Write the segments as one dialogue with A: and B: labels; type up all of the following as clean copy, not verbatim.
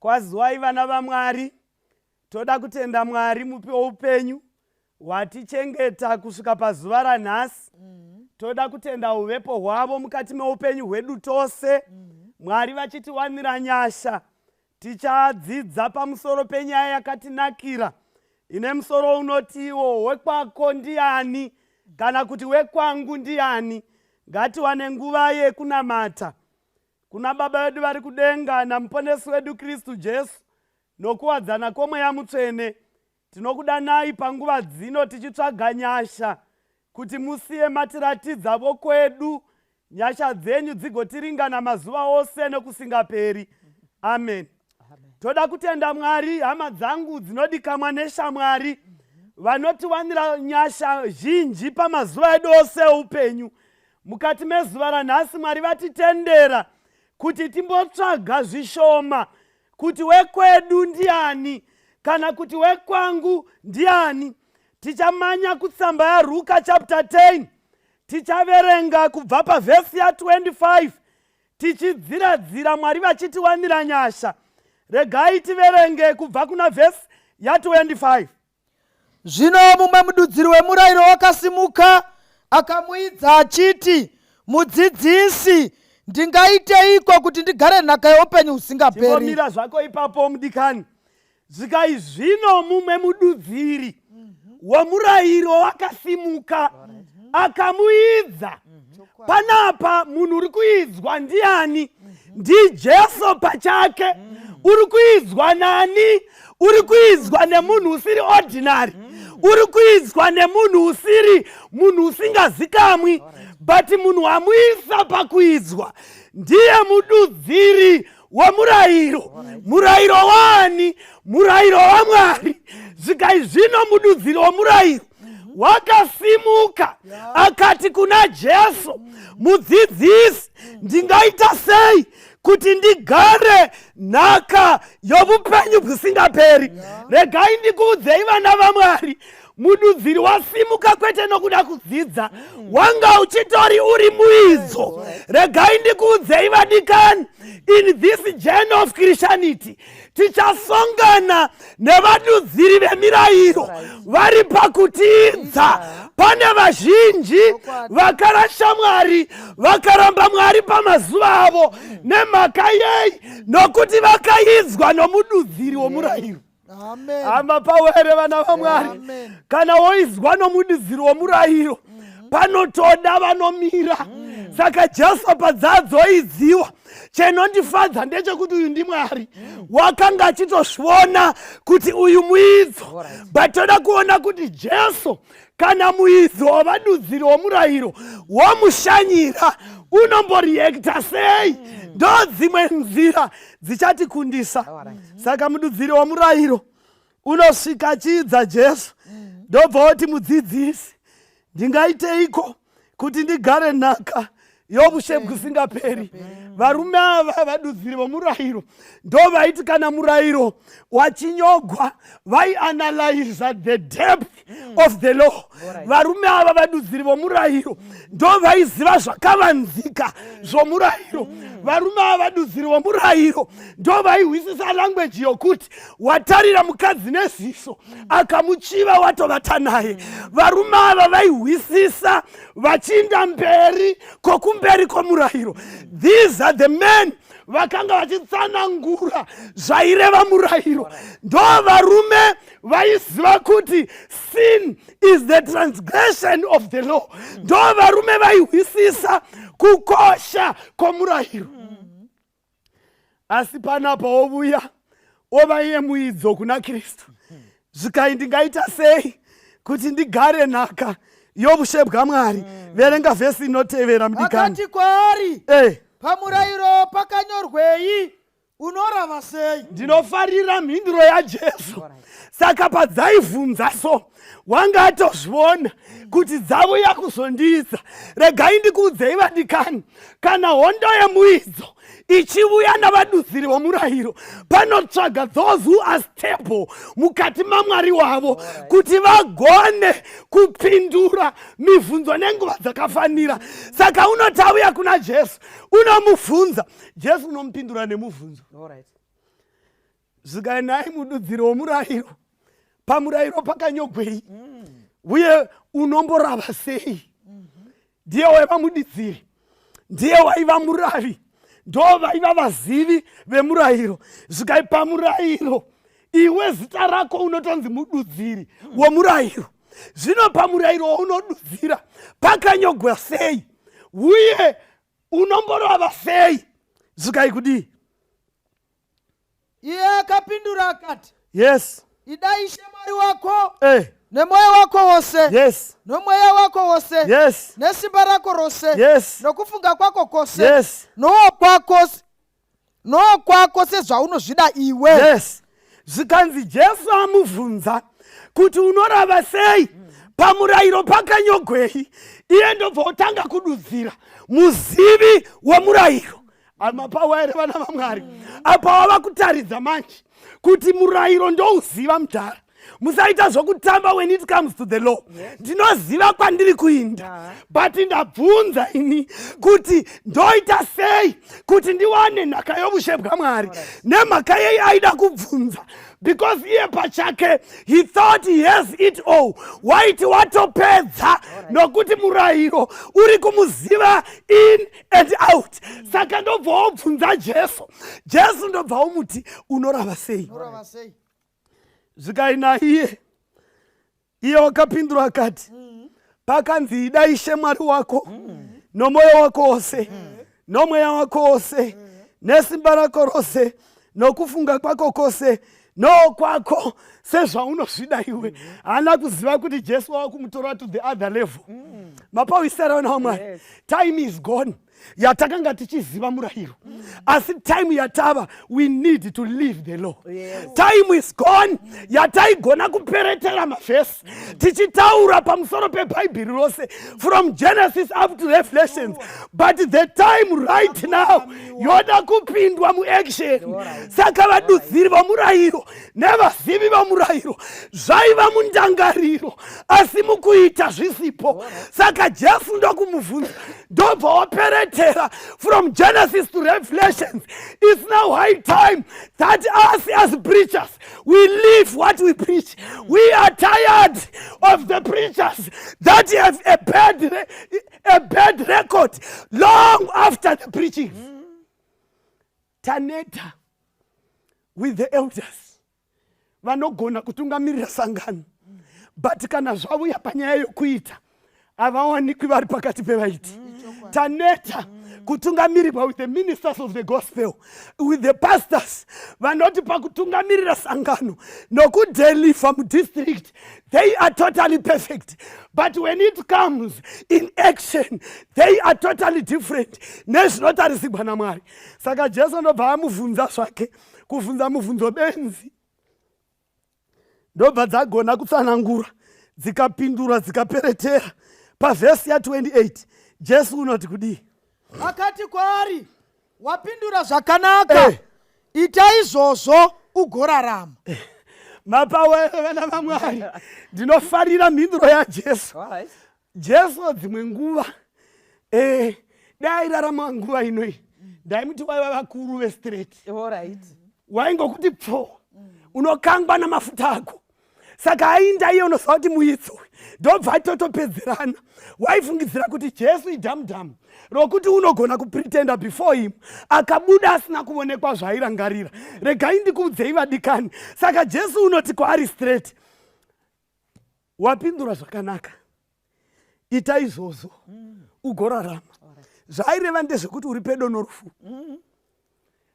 A: Kwaziwai vana vaMwari, toda kutenda Mwari mupi woupenyu watichengeta kusvika pazuva ranhasi. Toda kutenda uvepo hwavo mukati meupenyu hwedu tose. Mwari vachitiwanira nyasha. Tichadzidza pamusoro penyaya yakatinakira ine musoro unotiwo wekwako ndiani kana kuti wekwangu ndiani. Ngatiwane nguva yekunamata kuna Baba vedu vari kudenga namuponesi wedu Kristu Jesu nokuwadzana kwomweya mutsvene. Tinokudanai panguva dzino tichitsvaga nyasha kuti musiye matiratidza voko edu, nyasha dzenyu dzigotiringana mazuva ose nokusingaperi. Amen. Toda kutenda Mwari, hama dzangu dzinodikamwa neshamwari vanotiwanira nyasha zhinji pamazuva edu ose eupenyu. Mukati mezuva ranhasi Mwari vatitendera kuti timbotsvaga zvishoma kuti wekwedu ndiani kana kuti wekwangu ndiani. Tichamanya kutsamba yaRuka chapter 10 tichaverenga kubva pavhesi ya25 tichidziradzira Mwari vachitiwanira nyasha. Regai tiverenge kubva kuna vhesi ya25.
B: Zvino mumwe mududziri wemurayiro wakasimuka akamuidza achiti, mudzidzisi, ndingaiteiko kuti ndigare nhaka youpenyu husingaperi?
A: Timbomira zvako ipapo mudikani. Zvikai zvino mumwe mududziri womurayiro wakasimuka akamuidza. Panapa munhu uri kuidzwa ndiani? NdiJesu pachake. Uri kuidzwa nani? Uri kuidzwa nemunhu usiri ordinary. Uri kuidzwa nemunhu usiri munhu usingazikamwi, but munhu wamuisa pakuidzwa ndiye mududziri womurayiro. Murayiro wani? Murayiro waMwari. Zvikai zvino mududziri womurayiro wakasimuka akati kuna Jesu, mudzidzisi, ndingaita sei kuti ndigare nhaka youpenyu husingaperi? Regai ndikuudzei vana vaMwari, mududziri wasimuka kwete nokuda kudzidza, wanga uchitori uri muidzo. Regai ndikuudzei vadikani, in this journey of Christianity tichasongana nevadudziri vemirayiro vari pakutiidza. Pane vazhinji vakarasha Mwari, vakaramba Mwari pamazuva avo. Nemhaka yei? Nokuti vakaidzwa nomududziri womurayiro. Hama pawere vana vaMwari, kana woizwa nomududziri womurayiro panotoda vanomira. Saka Jesu padzaadzoidziwa, chenondifadza ndechekuti uyu ndiMwari wakanga achitozviona kuti uyu muidzo. But toda kuona kuti Jesu kana muidzo wavadudziri womurayiro womushanyira unomboriekta sei. Ndo dzimwe nzira dzichatikundisa. Saka mududziri womurayiro unosvika achiidza Jesu, ndobva oti, mudzidzisi, ndingaiteiko kuti ndigare nhaka youshepu husingaperi? Varume ava vadudziri vomurayiro ndo vaiti kana murayiro wachinyogwa vaianalyza the depth of the law. Varume ava vadudziri vomurayiro ndo vaiziva zvakavanzika zvomurayiro. Varume ava vadudziri vomurayiro ndo vaihwisisa language yokuti watarira mukadzi neziso akamuchiva watovata naye. Varume ava vaihwisisa vachiinda mberi kokumberi kwomurayiro. These are the men vakanga vachitsanangura zvaireva murayiro. Ndo varume vaiziva kuti sin is the transgression of the law. Ndo varume vaihwisisa kukosha kwomurayiro. Asi panapa wovuya ova iye muidzo kuna Kristu. Zvikai ndingaita sei kuti ndigare nhaka youshepu hwaMwari? Verenga vhesi inotevera mudikani.
B: Akati kwaari, pamurayiro pakanyorwei, unorava sei?
A: Ndinofarira mhinduro yaJesu. Saka padzaivhunza so, wanga atozviona kuti dzauya kuzondiidza. Regai ndikuudzei vadikani, kana hondo yemuidzo ichiuya navadudziri vomurayiro, panotsvaga those who are stable mukati maMwari wavo kuti vagone kupindura mibvunzo nenguva dzakafanira. Saka unoti auya kuna Jesu unomubvunza, Jesu unomupindura nemubvunzo. Zvikanai mududziri womurayiro, pamurayiro pakanyogwei, uye unomborava sei? Ndiye waiva mududziri, ndiye waiva muravi, ndo vaiva vazivi vemurayiro. Zvikai pamurayiro, iwe zita rako unotonzi mududziri womurayiro. Zvino pamurayiro waunodudzira pakanyogwa sei, uye unomborava sei? Zvikai kudii?
B: Iye akapindura akati,
A: Yes.
B: idai Ishe Mwari wako
A: Eh.
B: nemwoyo wako wose,
A: Yes.
B: nomweya wako wose,
A: Yes.
B: nesimba rako rose,
A: Yes.
B: nokufunga kwako kose,
A: Yes.
B: nokwako sezvaunozvida iwe.
A: Yes. Zvikanzi Jesu amubvunza kuti unorava sei? Pamurayiro pakanyogwei? Iye ndobva otanga kududzira muzivi womurayiro. Amapawa ere vana vaMwari? Apa wava kutaridza manje kuti murayiro ndouziva mudhara. Musaita zvokutamba when it comes to the law. Ndinoziva kwandiri kuinda, but ndabvunza ini kuti ndoita sei kuti ndiwane nhaka yovushe bwaMwari. Nemhaka yei aida kubvunza, because iye pachake he thought he has it all. Waiti watopedza nokuti murayiro uri kumuziva in and out. Saka ndobva wobvunza Jesu. Jesu ndobva womuti unorava sei? Zvikai naiye, iye wakapindura akati, pakanzi ida Ishe Mwari wako nomwoyo wako wose, nomweya wako wose, nesimba rako rose, nokufunga kwako kose, nokwako sezvaunozvida iwe. Haana kuziva kuti Jesu wava kumutora to the other level. Mapawisara vana vaMwari, time is gone yatakanga tichiziva murayiro, asi time yatava we need to live the law. Time is gone yataigona kuperetera mavhesi tichitaura pamusoro pebhaibheri rose from Genesis up to Revelations, but the time right now yoda kupindwa muaction. Saka vadudziri vomurayiro nevazivi vomurayiro zvaiva mundangariro, asi mukuita zvisipo. Saka Jesu ndokumubvunza, ndobva waperetera from Genesis to Revelations. It's now high time that us as preachers, we live what we preach. We are tired of the preachers that have a bad record long after the preaching. Taneta with the elders vanogona kutungamirira sangano, but kana zvauya panyaya yokuita havawanikwi vari pakati pevaiti. Taneta kutungamirirwa with the ministers of the gospel, with the pastors vanoti pakutungamirira sangano nokudeliver mudistrict they are totally perfect, but when it comes in action they are totally different nezvinotarisirwa naMwari. Saka Jesu ndobva amubvunza zvake, kubvunza mubvunzo benzi, ndobva dzagona kutsanangura, dzikapindura, dzikaperetera. Pavhesi ya28 Jesu unoti kudii?
B: Akati kwaari, wapindura zvakanaka, ita izvozvo ugorarama.
A: Mapawa vana vaMwari, ndinofarira mhinduro yaJesu. Jesu dzimwe nguva dairarama nguva inoi, ndaimuti waiva vakuru vestraight, waingokuti pfo unokangwa namafuta ako. Saka ainda iye unoziva kuti muitswe, ndobva atotopedzerana. Waifungidzira kuti Jesu idhamudhamu rokuti unogona kupretenda before him, akabuda asina kuonekwa zvairangarira. Regai ndikuudzei vadikani. Saka Jesu unoti kwaari straight, wapindura zvakanaka, ita izvozvo ugorarama. Zvaireva ndezvekuti uri pedo norufu.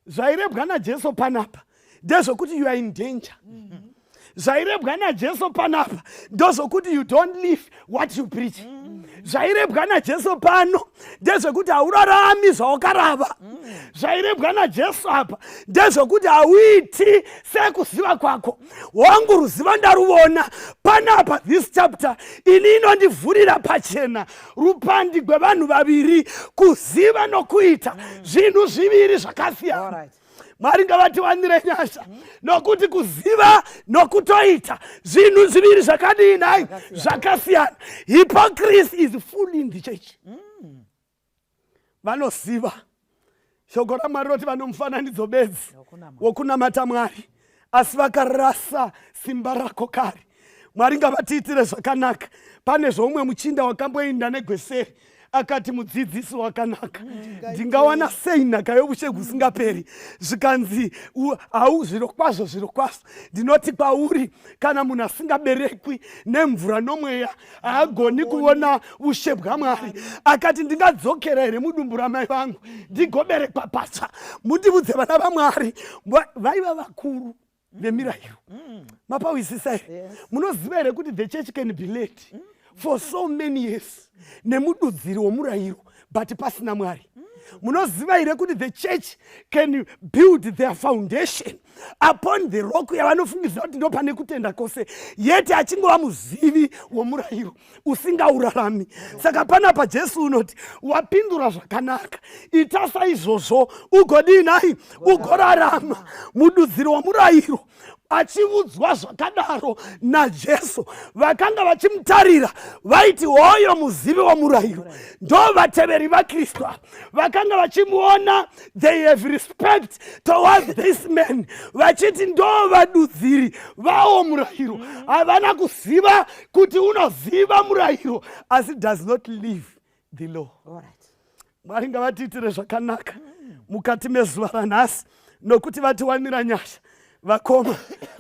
A: Zvairebwa naJesu panapa ndezvokuti you are in danger. Zvairebwa naJesu panapa ndozvokuti you don't live what you preach. Zvairebwa naJesu pano ndezvokuti haurarami zvawakarava. Zvairebwa naJesu apa ndezvokuti hauiti sekuziva kwako. Wangu ruziva ndaruona panapa this chapter ini inondivhurira pachena rupandi rwevanhu vaviri, kuziva nokuita zvinhu zviviri zvakasiyana. Mwari ngavatiwanire nyasha nokuti kuziva nokutoita zvinhu zviviri zvakadii nai zvakasiyana. Hypocrisy is full in the church. Vanoziva shoko raMwari roti vanomufananidzo bedzi wokunamata Mwari, asi vakarasa simba rako kare. Mwari ngavatiitire zvakanaka. Pane zvomwe muchinda wakamboenda negweseri akati mudzidzisi wakanaka, ndingawana sei nhaka youshe husingaperi? Zvikanzi zviro kwazvo ndinoti kwauri, kana munhu asingaberekwi nemvura nomweya haagoni kuona ushe bwaMwari. Akati ndingadzokera here mudumbu ramai vangu ndigoberekwa patsva. Mundibudze vana vaMwari vaiva vakuru vemirayiro. Mapawisisa here? Munoziva here kuti the church can be led for so many years nemududziri womurayiro but pasina Mwari? Munoziva here kuti the church can build their foundation upon the rock yavanofungidza kuti ndo pane kutenda kwose, yeti achingova muzivi womurayiro usingaurarami. Saka panapa Jesu unoti wapindura zvakanaka, ita saizvozvo ugodinai, ugorarama. Mududziri womurayiro achiudzwa zvakadaro naJesu, vakanga vachimutarira vaiti hoyo muzivi womurayiro. Ndo vateveri vaKristu vakanga vachimuona, they have respect towards this man, vachiti ndo vadudziri vavo murayiro. Havana kuziva kuti unoziva murayiro asi does not live the law. Mwari ngavatiitire zvakanaka mukati mezuva ranhasi, nokuti vatiwanira nyasha. Vakoma,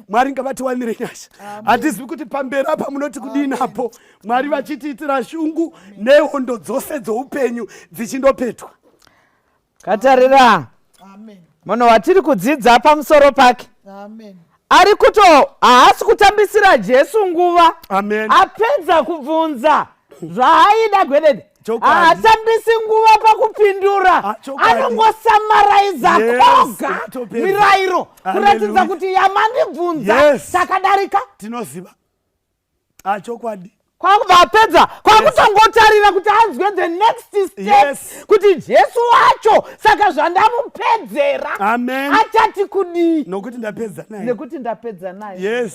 A: Mwari ngavatiwanire nyasha. Hatizivi kuti pamberi apa munoti kudini apo. Mwari vachitiitira shungu nehondo dzose dzoupenyu dzichindopetwa.
C: Katarira, munhu watiri kudzidza pamusoro pake ari haasi kutambisira Jesu nguva. Apedza kubvunza zvaaida gwedede, haatambisi nguva pakupindura, anongosamaraiza koga mirayiro kuratidza kuti yamandibvunza sakadarika.
A: Tinoziva chokwadi.
C: Kwakubva apedza kwakutongotarira kuti anzwe the next step, kuti Jesu wacho saka zvandamupedzera achati kudii?
A: Nokuti ndapedza naye.
C: Nekuti ndapedza naye.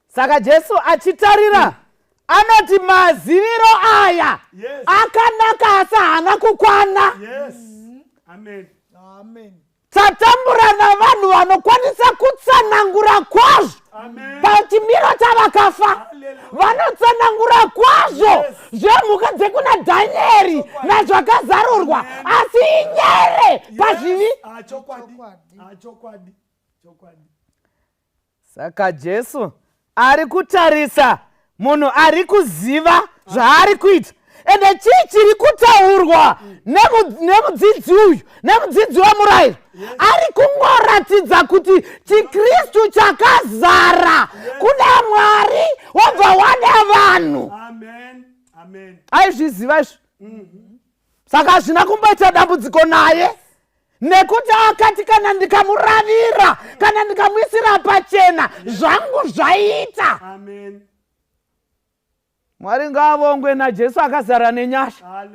C: Saka Jesu achitarira anoti maziviro aya akanaka asi haana kukwana. Tatambura navanhu vanokwanisa kutsanangura kwazvo pachimiro chavakafa, vanotsanangura kwazvo zvemhuka dzekuna Dhanieri nazvakazarurwa, asi inyere pazvivi. Saka Jesu ari kutarisa munhu ari kuziva zvaari kuita. Ende chii chiri kutaurwa nemudzidzi uyu, nemudzidzi womurayiro? Ari kungoratidza kuti chiKristu chakazara kuna Mwari wobva wada vanhu. Aizviziva izvo. Saka hazvina kumboita dambudziko naye, nekuti akati kana ndikamuravira, kana ndikamuisira pachena, zvangu zvaita. Mwari ngaavongwe naJesu akazara nenyasha.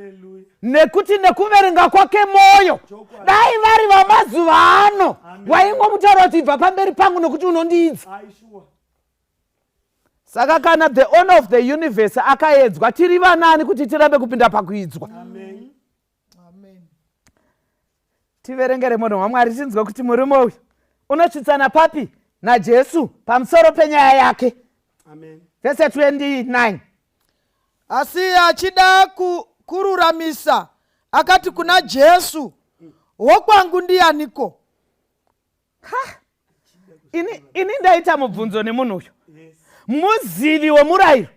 C: Nekuti nekuverenga kwake moyo, dai vari vamazuva ano waingomutaura kuti ibva pamberi pangu nokuti unondiidza. Saka kana the owner of the universe akaedzwa, tiri vanani kuti tirambe kupinda pakuidzwa? Tiverengere munhu waMwari tinzwe kuti murume uyu unosvitsana papi naJesu pamusoro penyaya yake. Verse 29.
B: Asi achida kururamisa akati kuna Jesu, wokwangu ndianiko?
C: Ini ndaita mubvunzo nemunhu uyu. Muzivi womurayiro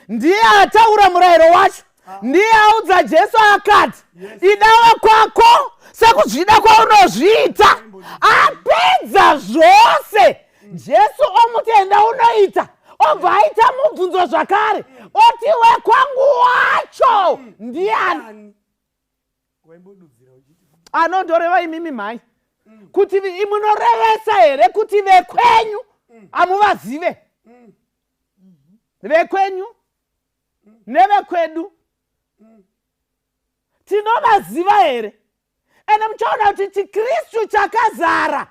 C: ndiye ataura murayiro wacho, ndiye audza Jesu akati idawa kwako sekuzvida kwaunozviita. Apedza zvose Jesu omutenda unoita, obva aita mubvunzo zvakare, oti wekwangu wacho ndiani? Anondoreva imimi mhai kuti munorevesa here kuti vekwenyu amuvazive? Vekwenyu nevekwedu tinovaziva here? ene muchaona kuti chikristu chakazara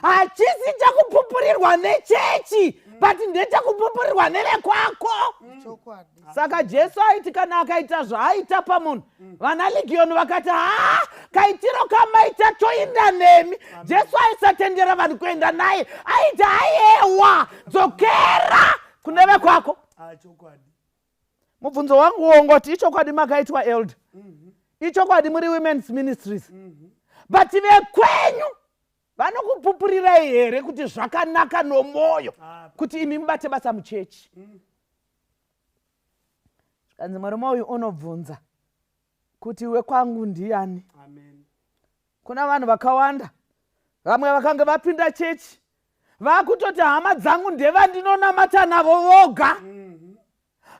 C: hachisi chakupupurirwa nechechi but ndechekupupurirwa nevekwako. Saka Jesu aiti kana akaita zvaaita pamunhu, vana legiyoni vakati kaitiro kamaita toinda nemi. Jesu aisatendera vanhu kuenda naye, aiti aiyewa dzokera kune vekwako. Mubvunzo wangu wongoti ichokwadi makaitwa elder, ichokwadi muri women's ministries, but vekwenyu vanokupupurirai here kuti zvakanaka nomwoyo kuti imi mubate basa muchechi? Kanzi murume uyu unobvunza kuti Wekwangu Ndiani. Kuna vanhu vakawanda, vamwe vakanga vapinda chechi vakutoti hama dzangu ndevandinonamata navo voga,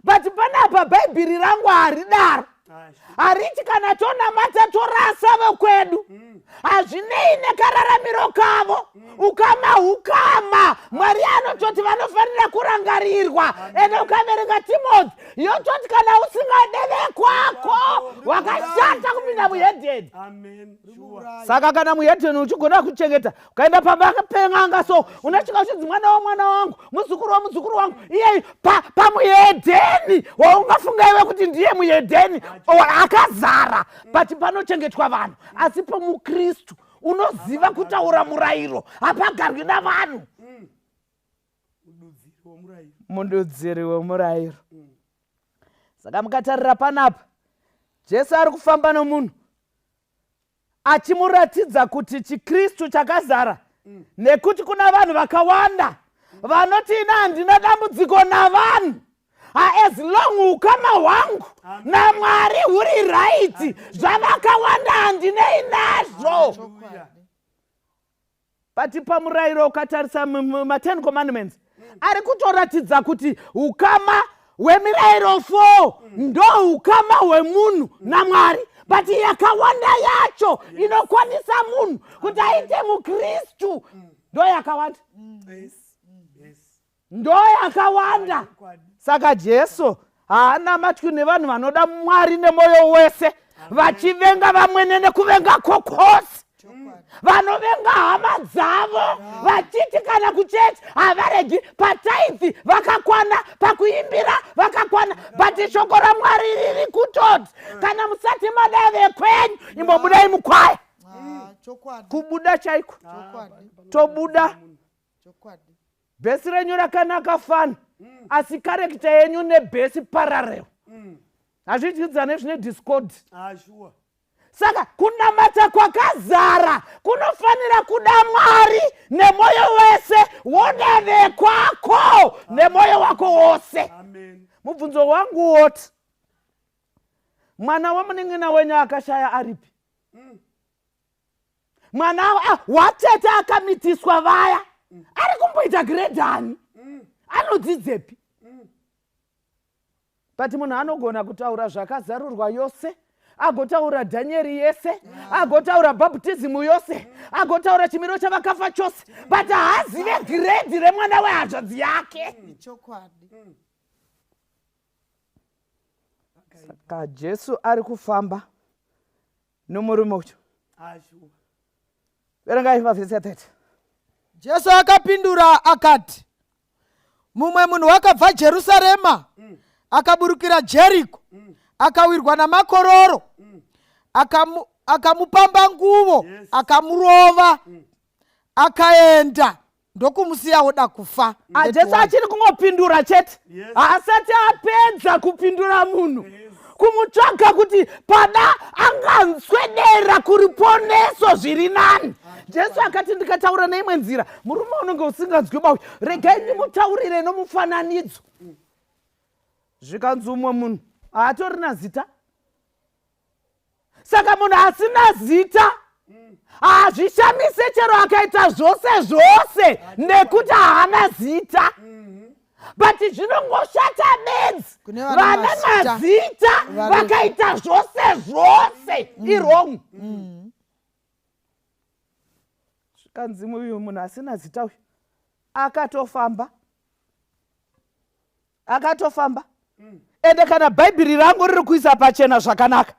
C: but panapa bhaibheri rangu haridaro. Hariti kana tonamata torasa vekwedu, hazvinei nekararamiro kavo. Ukama Mwari anototi vanofanira kurangarirwa. Ende ukaverenga Timothy yototi kana usingade vekwako wakashata kupinda muhedheni. Saka kana muhedheni uchigona kuchengeta ukaenda peng'anga so unachika uchidzi mwana wangu, muzukuru wangu, iye pamuhedheni waungafunga iwe kuti ndiye muhedheni akazara, but panochengetwa vanhu. Asi pamukristu unoziva kutaura murayiro, hapagarwi navanhu. Mududziri womurayiro. Saka mukatarira panapa, Jesu ari kufamba nomunhu achimuratidza kuti chikristu chakazara, nekuti kuna vanhu vakawanda vanoti ina handina dambudziko navanhu, as long ukama hwangu naMwari huri right, zvavakawanda handinei nazvo. But pamurayiro ukatarisa ma10 commandments, ari kutoratidza kuti ukama hwemirayiro 4 ndo ukama hwemunhu naMwari, but yakawanda yacho inokwanisa munhu kuti aite mukristu ndo yakawanda. Ndo yakawanda. Saka Jesu haana matyu nevanhu vanoda Mwari nemoyo wese, vachivenga vamwene nekuvenga kokosi, vanovenga hama dzavo, vachiti kana kuchechi havaregi, pataithi vakakwana, pakuimbira vakakwana, but shoko raMwari riri kutoti kana musati mada vekwenyu imbobudai mukwaya. Kubuda chaiko tobuda. Bhesi renyu rakanaka fana, asi karekita yenyu nebhesi parallel. Hazvichidzane zvine discord. Saka kunamata kwakazara kunofanira kuda Mwari nemoyo wese, woda vekwako nemoyo wako wose. Mubvunzo wangu woti, mwana wamuning'ina wenyu akashaya aripi? Mwana watete akamitiswa vaya, ari kumboita gredani, anodzidzepi? But munhu anogona kutaura zvakazarurwa yose, agotaura Dhanieri yese, agotaura baptism yose, agotaura chimiro chavakafa chose, but haazive grade remwana wehanzvadzi yake. Saka Jesu ari kufamba nomurume uyu. Verengai vhesi 30.
B: Jesu akapindura akati, mumwe munhu wakabva Jerusarema akaburukira Jeriko, akawirwa namakororo, akamupamba nguvo, akamurova, akaenda ndokumusiya oda kufa.
C: Jesu achiri kungopindura chete, haasati apedza kupindura munhu, kumutsvaga kuti pada anganswedera kuriponeso zviri nani. Jesu akati ndikataura neimwe nzira, murume unenge usinganzwi bauyu, regai ndimutaurire nomufananidzo. Zvikanzi umwe munhu haatorina zita. Saka munhu asina zita hazvishamise chero akaita zvose nekuti haana zita. But zvinongoshata bedzi vana mazita vakaita zvose irong. Zvikanzi uyu munhu asina zita uyu akatofamba. Ende kana bhaibheri rangu riri kuisa pachena zvakanaka,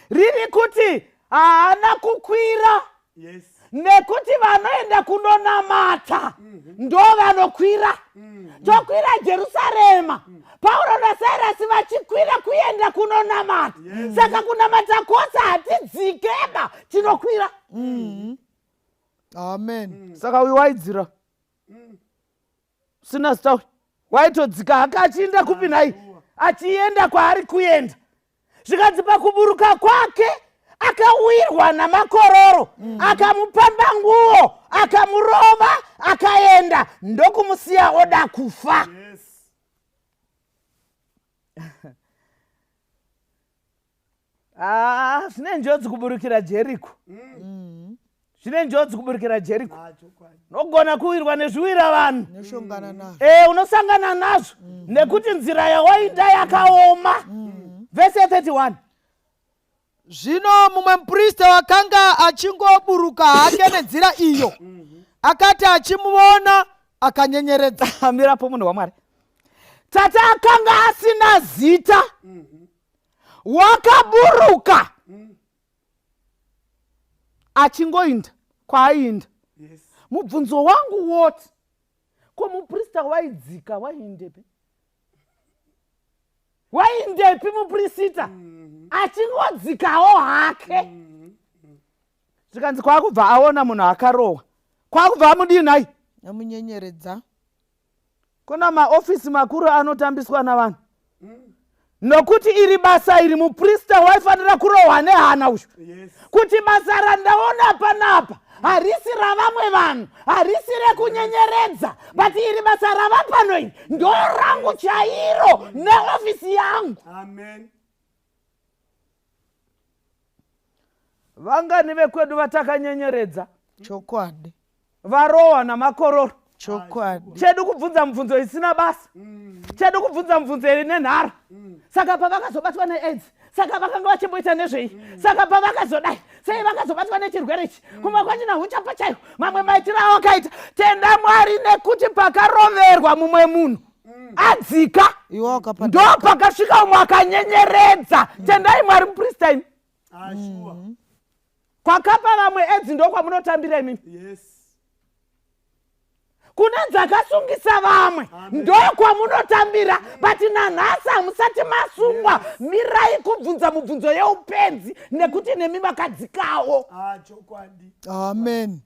C: riri kuti haana kukwira.
A: Yes.
C: Nekuti vanoenda kunonamata ndo vanokwira. Tokwira Jerusarema. Paulo naSirasi vachikwira kuenda kunonamata. Saka kunamata kwose hatidzikeba, tinokwira.
B: Amen.
C: Saka uyu waidzira. Sina stauri. Waitodzika haka achienda kupi naye? Achienda kwaari kuenda. Zvikanzi pakuburuka kwake akawirwa namakororo, akamupamba nguo, akamurova, akaenda, ndokumusiya oda kufa.
A: Yes.
C: Zvine njodzi kuburukira Jeriko. Zvine njodzi kuburukira Jeriko. Nogona kuwirwa nezviwira vanhu.
B: Neshongana nazvo.
C: Unosangana nazvo. Nekuti nzira yawaenda yakaoma. Verse 31.
B: Zvino mumwe muprista wakanga achingoburuka hake nenzira iyo, akati achimuona akanyenyeredza.
C: Mirapo munhu waMwari. Tata akanga asina zita. Wakaburuka. Achingoinda kwainda.
A: Yes.
C: Mubvunzo wangu woti, ko muprista waidzika waindepi? Waindepi muprista? Achingodzikawo hake. Zvikanzi kwakubva aona munhu akarohwa. Kwakubva amudii naye?
B: Amunyenyeredza.
C: Kuna maofisi makuru anotambiswa navanhu. Nokuti iri basa iri muprista waifanira kurohwa nehana uyu.
A: Yes.
C: Kuti basa randaona panapa harisi ravamwe vanhu, harisi rekunyenyeredza, but iri basa rava pano iri ndo rangu chairo neofisi yangu.
A: Amen.
C: Vangani vekwedu vatakanyenyeredza,
B: Chokwadi.
C: varohwa namakororo.
B: Chokwadi.
C: Chedu kubvunza mubvunzo isina basa. Chedu kubvunza mubvunzo ine nhara. Saka pavakazobatwa neAIDS, saka vakanga vachimboita nezvei, saka pavakazodai, sei vakazobatwa nechirwere ichi, kumwe kwachina huchapa chaiko, mamwe maitiro awakaita. Tenda Mwari nekuti pakaroverwa mumwe munhu adzika, ndo pakasvika umwe akanyenyeredza. Tendai Mwari muprista imi.
A: Ashua.
C: Kwakapa vamwe AIDS ndo kwamunotambira imi.
A: Yes.
C: Kuna dzakasungisa vamwe ndo kwamunotambira, but nanhasi hamusati masungwa. Mirai kubvunza mubvunzo yeupenzi nekuti nemi makadzikawo.
A: Chokwadi.
B: Amen.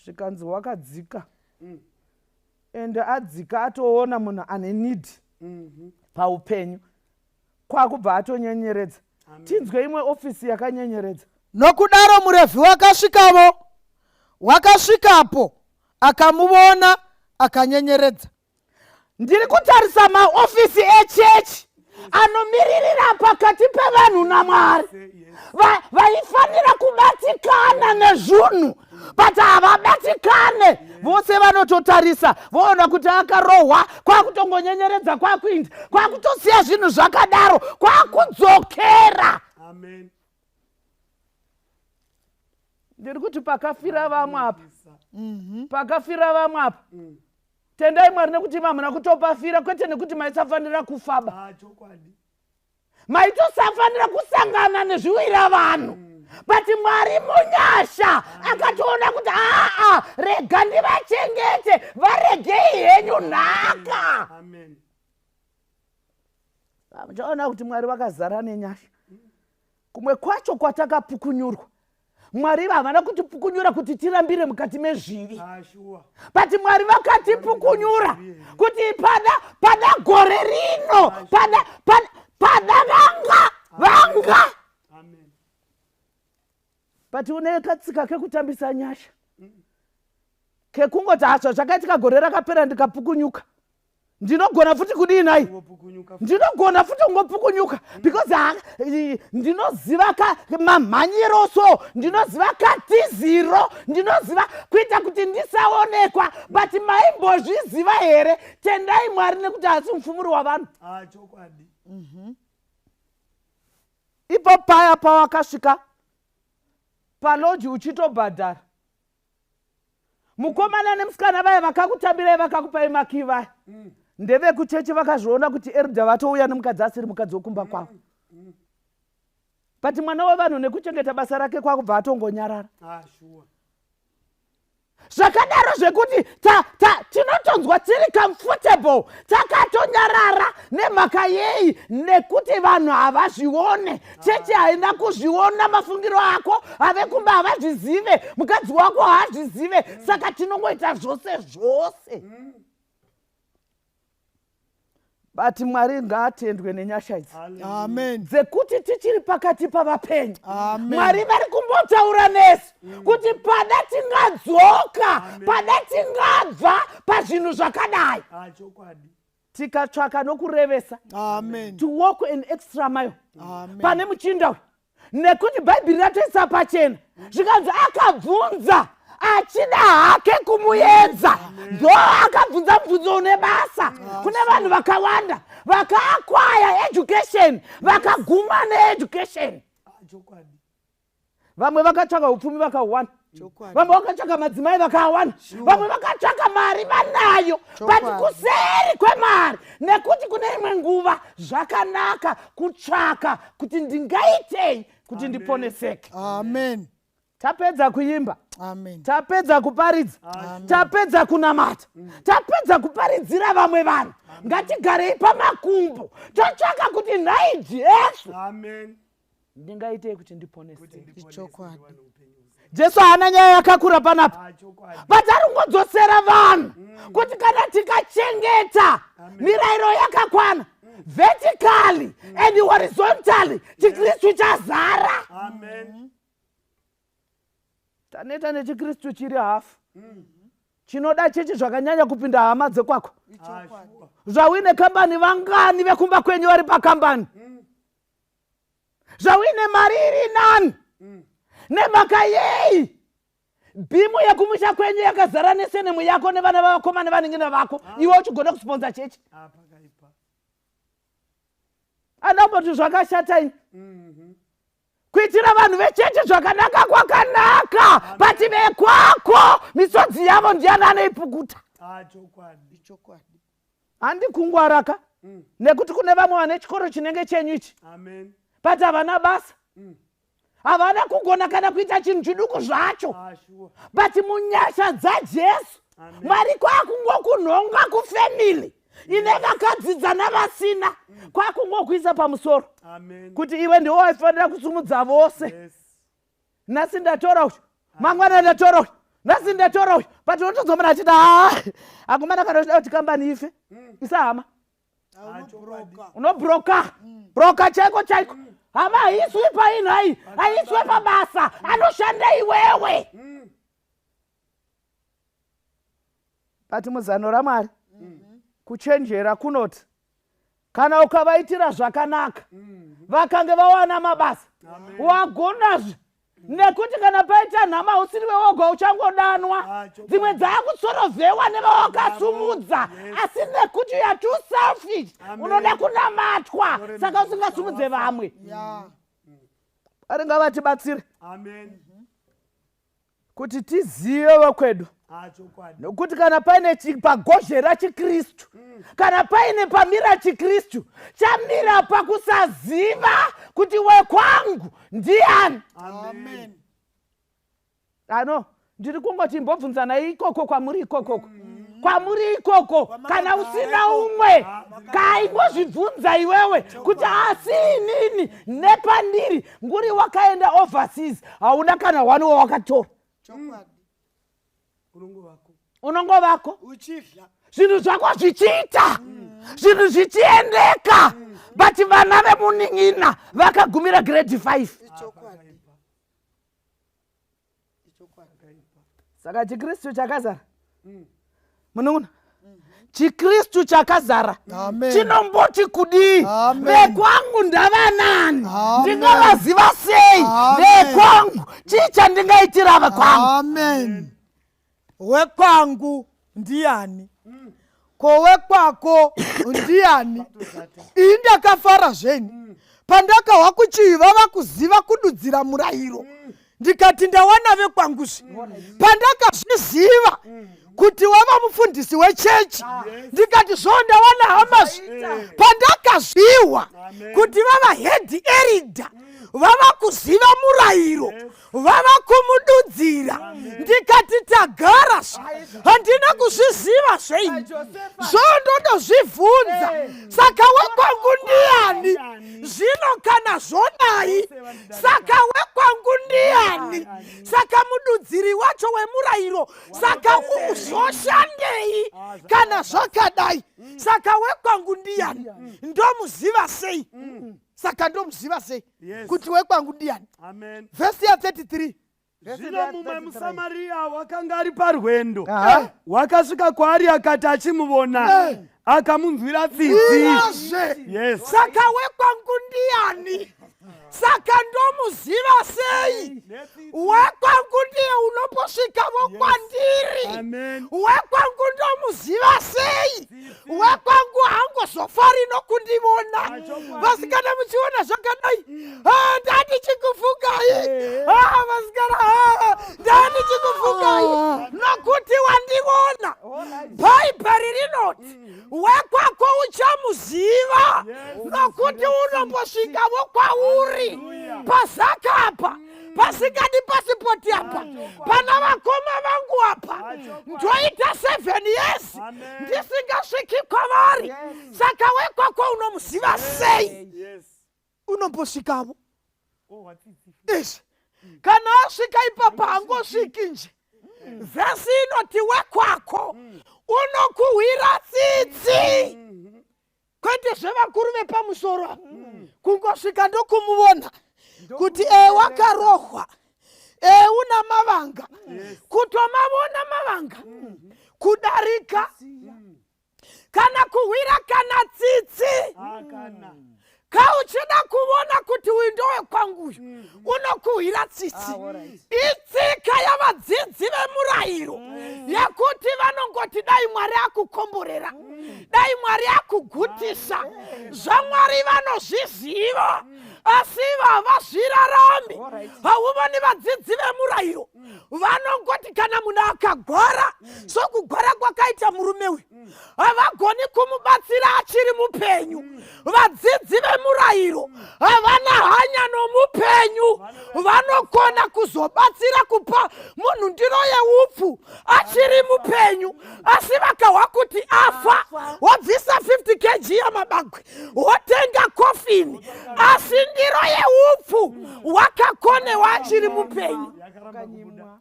C: Zvikanzi wakadzika. Ende adzika atoona munhu ane need paupenyu, kwakubva atonyenyeredza. Tinzwe imwe ofisi yakanyenyeredza.
B: Nokudaro murevhi wakasvikapo akamuona akanyenyeredza.
C: Ndiri kutarisa maofisi echechi anomiririra pakati pevanhu naMwari. Vaifanira kubatikana nezvunhu, but havabatikane. Vose vanototarisa, voona kuti akarohwa, kwakutongonyenyeredza kwakuinda, kwakutosiya zvinhu zvakadaro, kwakudzokera.
A: Amen.
C: Ndiri kuti pakafira vamwe apa. Pakafira vamwe apa. Tendai Mwari nekuti mamuna kutopafira, kwete nekuti maisafanira kufaba.
A: Chokwadi.
C: Maitosafanira kusangana nezviwira vanhu. But Mwari munyasha akatoona kuti rega ndivachengete, varegei henyu nhaka.
A: Amen.
C: Muchaona kuti Mwari vakazara nenyasha. Kumwe kwacho kwatakapukunyurwa, Mwari havana kutipukunyura kuti tirambire mukati mezvivi. But Mwari vakatipukunyura kuti pada gore rino, pada vanga.
A: Amen.
C: But une katsika kekutambisa nyasha, kekungoti hasva zvakaitika gore rakapera ndikapukunyuka, ndinogona futi kudii nayi? Ndinogona futi kungopukunyuka, because ndinoziva mamhanyiroso, ndinoziva katiziro, ndinoziva kuita kuti ndisaonekwa. But maimbozviziva here? Tendai Mwari nekuti hasi mufumuri wavanhu.
A: Chokwadi.
C: Ipo paya pawakasvika paloji uchitobhadhara, mukomana nemusikana vaya vakakutambirai vakakupai makii vaya, ndevekuchechi vakazviona kuti Eridha vatouya nemukadzi asiri mukadzi wokumba kwavo. but mwana wavanhu nekuchengeta basa rake kwakubva atongonyarara. Zvakadaro zvekuti tinotonzwa tiri comfortable, takatonyarara nemhaka yei, nekuti vanhu havazvione. Chechi haina kuzviona mafungiro ako, ave kumba havazvizive, mukadzi wako haazvizive, saka tinongoita zvose. But Mwari ngaatendwe nenyasha idzi.
B: Amen.
C: Dzekuti tichiri pakati pavapenyu. Mwari vari kumbotaura nesu kuti pada tingadzoka, pada tingabva pazvinhu zvakadai, tikatsvaka nokurevesa.
B: Amen.
C: To walk an extra mile. Pane muchinda uyu, nekuti Bhaibheri ratoisa pachena zvikanzi akabvunza achida hake kumuedza, ndo akabvunza mubvunzo une basa. Kune vanhu vakawanda vakaakwaya education, vakaguma needucation. Vamwe vakatsvaka upfumi vakawana, vamwe vakatsvaka madzimai vakawana, vamwe vakatsvaka mari vanayo, but kuseri kwemari, nekuti kune imwe nguva zvakanaka kutsvaka kuti ndingaitei kuti ndiponeseke.
B: Amen.
C: Tapedza kuimba.
B: Amen.
C: Tapedza kuparidza. Tapedza kunamata. Tapedza kuparidzira vamwe vanhu. Ngatigarei pamakumbo totsvaka kuti nhai Jesu, ndingaitei kuti ndiponeseke.
B: Chokwadi.
C: Jesu haana nyaya yakakura panapa, but ari kungodzosera vanhu kuti kana tikachengeta mirayiro yakakwana vertically and horizontally, chiKristu chazara. Taneta nechiKristu chiri hafu. Chinoda chechi zvakanyanya kupinda hama dzekwako. Zvawine kambani vangani vekumba kwenyu vari pakambani. Zvawine mari iri nani. Nemhaka yei bhimu yekumusha kwenyu yakazara nesenemu yako nevana vavakoma nevaningina vako, iwe uchigona kusponza chechi. Anamboti zvakashata ini. Kuitira vanhu vechechi zvakanaka kwakanaka, but vekwako misodzi yavo ndiani anoipukuta. Handi kungwaraka, nekuti kune vamwe vane chikoro chinenge chenyu ichi, but havana basa, havana kugona kana kuita chinhu chiduku zvacho, but munyasha dzaJesu Mwari kwakungokunhonga kufamily ine vakadzidza navasina, kwakungokuisa pamusoro kuti iwe ndiwo waifanira kusumudza vose. Nhasi ndatora uyu, mangwana ndatora uyu, nhasi ndatora uyu, but unotozomona achiti akomana kana uchida kuti kambani ife isahama, unobroka broka chaiko chaiko. Hama haiswi painhai, haiswi pabasa, anoshanda iwewe. But muzano raMwari kuchenjera kunoti kana ukavaitira zvakanaka vakange vawana mabasa wagonazve, nekuti kana paita nhama usiriwe woga uchangodanwa, dzimwe dzaakusorovhewa nevawakasumudza, asi nekuti you are too selfish, unoda kunamatwa, saka usingasumudze vamwe. Ari ngavatibatsire kuti tizive wekwedu, nokuti kana paine pagozhera chiKristu, kana paine pamira chiKristu, chamira pakusaziva kuti wekwangu ndiani. Ano ndiri kungoti mbobvunzana ikoko kwamuri ikokoko, kwamuri ikoko, kana usina umwe kaingozvibvunza iwewe kuti asi inini nepandiri nguri wakaenda overseas hauna kana wani wawakatora. Unongo vako zvinhu zvako zvichiita, zvinhu zvichiendeka, but vana vemuning'ina vakagumira grade 5. Saka chiKristu chakazara munun'una, chiKristu chakazara chinomboti kudii? Vekwangu ndava nani? Ndingavaziva sei? Vekwangu chii chandingaitira vekwangu?
B: Amen. Wekwangu ndiani? Ko wekwako ndiani? Indakafara zveni pandakahwa kuchiva vakuziva kududzira murayiro, ndikati ndawana vekwanguzvi. Pandakazviziva kuti wava mufundisi wechechi, ndikati zvondawana hamazvi. Pandakazviwa kuti vava head elder, vava kuziva murayiro, vava kumududzira. Ndikati tagara handina kuzviziva zvenyu, zvondodozvibvunza. Saka wekwangu ndiani? Zvino kana zvonai, saka wekwangu ndiani? Saka mududziri wacho wemurayiro, saka uzoshandei kana zvakadai? Saka wekwangu ndiani? Ndomuziva sei? Saka ndomuziva sei kuti wekwangu ndiani? Vhesi ya 33.
A: Zvino mumwe muSamaria wakanga ari parwendo wakasvika kwaari akati achimuvona akamunzwira tsitsi.
B: Saka wekwangu ndiani? Saka ndomuziva sei? Wekwangu ndiye unoposvikawo kwandiri. Wekwangu ndomuziva sei? Wekwangu hangozofari nokundivona. Vasikana muchiona zvakadai, ndati chikufugai. Vasikana, ndati chikufugai nokuti wandivona. Bhaibheri rinoti wekwako uchamuziva nokuti unomposvikawo kwauri. Pasakapa pasingadi pasipoti apa, pana vakoma vangu apa, ndoita 7 years ndisingasviki kwavari. Saka wekwako unomuziva sei? Unomposvikawo. Kana asvika ipapa hangosviki nje. Vhesi inoti wekwako unokuhwira tsitsi. Kwete zvevakuru vepamusoro kungosvika ndokumuvona kuti wakarohwa, una mavanga, kutomavona mavanga kudarika kana kuhwira kana tsitsi. Kauchida kuvona kuti uyu ndowekwanguyu unokuhwira tsitsi. Itsika yavadzidzi vemurayiro yekuti vanongoti dai Mwari akukomborera, dai Mwari akugutisa. Zvamwari vanozviziva asi vavazvirarami. Hauvoni vadzidzi vemurayiro vanongoti kana munhu akagwara, sokugwara kwakaita murume uyu, havagoni kumubatsira achiri mupenyu. Vadzidzi vemurayiro havana hanya nomupenyu, vanokona kuzobatsira kupa munhu ndiro yeupfu achiri mupenyu. Asi vakahwa kuti afa, wabvisa 50 kg yamabagwe, wotenga kofini, asi ndiro yeupfu wakakonewa achiri mupenyu.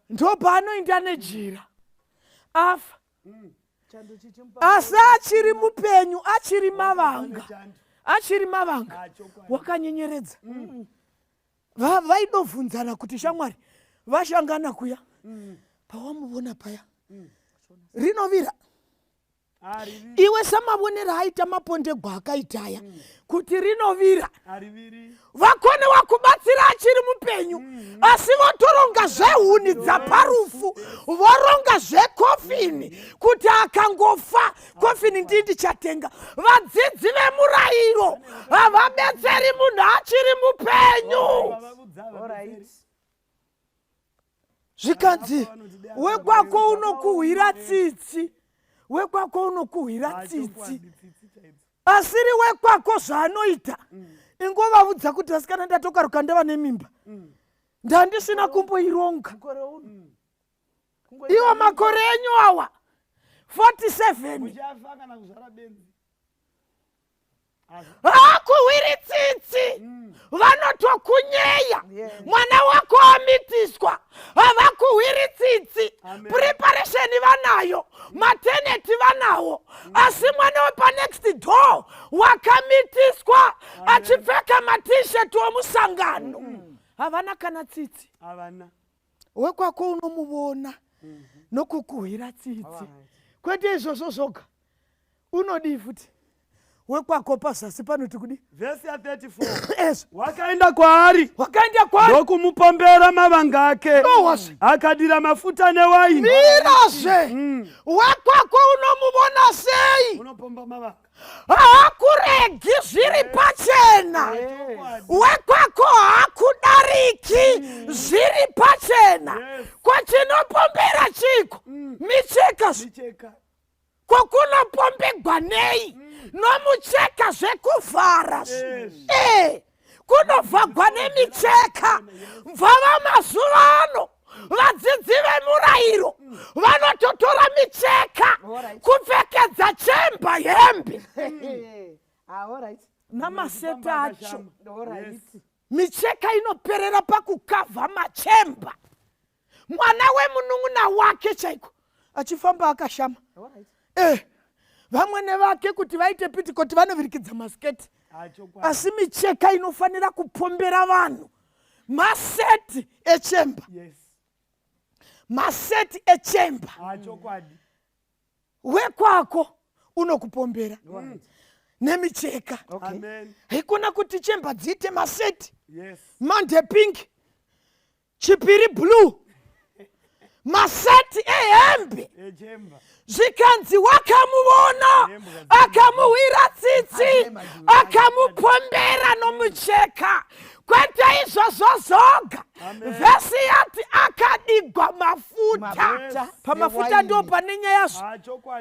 B: Ndo paanoinda nejira afa, asi achiri mupenyu, achiri mavanga, achiri mavanga. Wakanyenyeredza. Vaidobvunzana kuti shamwari vashangana kuya, pawamuvona paya rinovira. Iwe samavonera aita mapondegwa akaita aya kuti rinovira, vakonewa kubatsira achiri mupenyu, asi votoronga zvehuni dzaparufu, voronga zvekofini kuti akangofa kofini ndii ndichatenga. Vadzidzi vemurayiro havabetseri munhu achiri mupenyu. Zvikanzi wekwako unokuhwira tsitsi, wekwako unokuhwira tsitsi. Asiri wekwako zvaanoita ingovaudza kuti vasikana ndatokaruka ndava nemimba, ndandisina kumboironga. Iwo makore enyu awa 47 hakuhwiri tsitsi, vanotokunyeya. Mwana wako amitiswa, havakuhwiri tsitsi. Preparation vanayo, maternity vanawo, asi mwana wepa next door wakamitiswa achipfeka matishet womusangano. Havana kana tsitsi. Wekwako unomuvona nokukuhwira tsitsi. Kwete izvozvo zvoga, unodii futi? Wekwako pazasi panoti kudi?
A: Vhesi ya 34. Wakaenda kwaari ndokumupombera mavanga ake, akadira mafuta newaini.
B: Mirazve, wekwako unomuvona sei?
A: Unopomba mavanga.
B: Hakuregi zviri pachena. Wekwako hakudariki zviri pachena. Kwachinopombera chiko micheka. Kwakunopombegwa nei nomucheka zvekuvhara. kunovhagwa nemicheka. Mvava mazuva ano vadzidzi vemurayiro vanototora micheka kupfekedza chemba hembe namaseta acho. Micheka inoperera pakukavha machemba. Mwana wemunun'una wake chaiko achifamba akashama. Vamwene vake kuti vaite pitikoti vanovirikidza masiketi. Asi micheka inofanira kupombera vanhu. Maseti echemba. Maseti echemba. Wekwako unokupombera. Nemicheka. Haikona kuti chemba dziite maseti. Mande pink. Chipiri blue. Maseti ehembe. Zvikanzi wakamuvona, akamuwira tsitsi, akamupombera nomucheka. Kwete izvozvo zoga. Vhesi yati akadigwa mafuta. Pamafuta ndo pane nyaya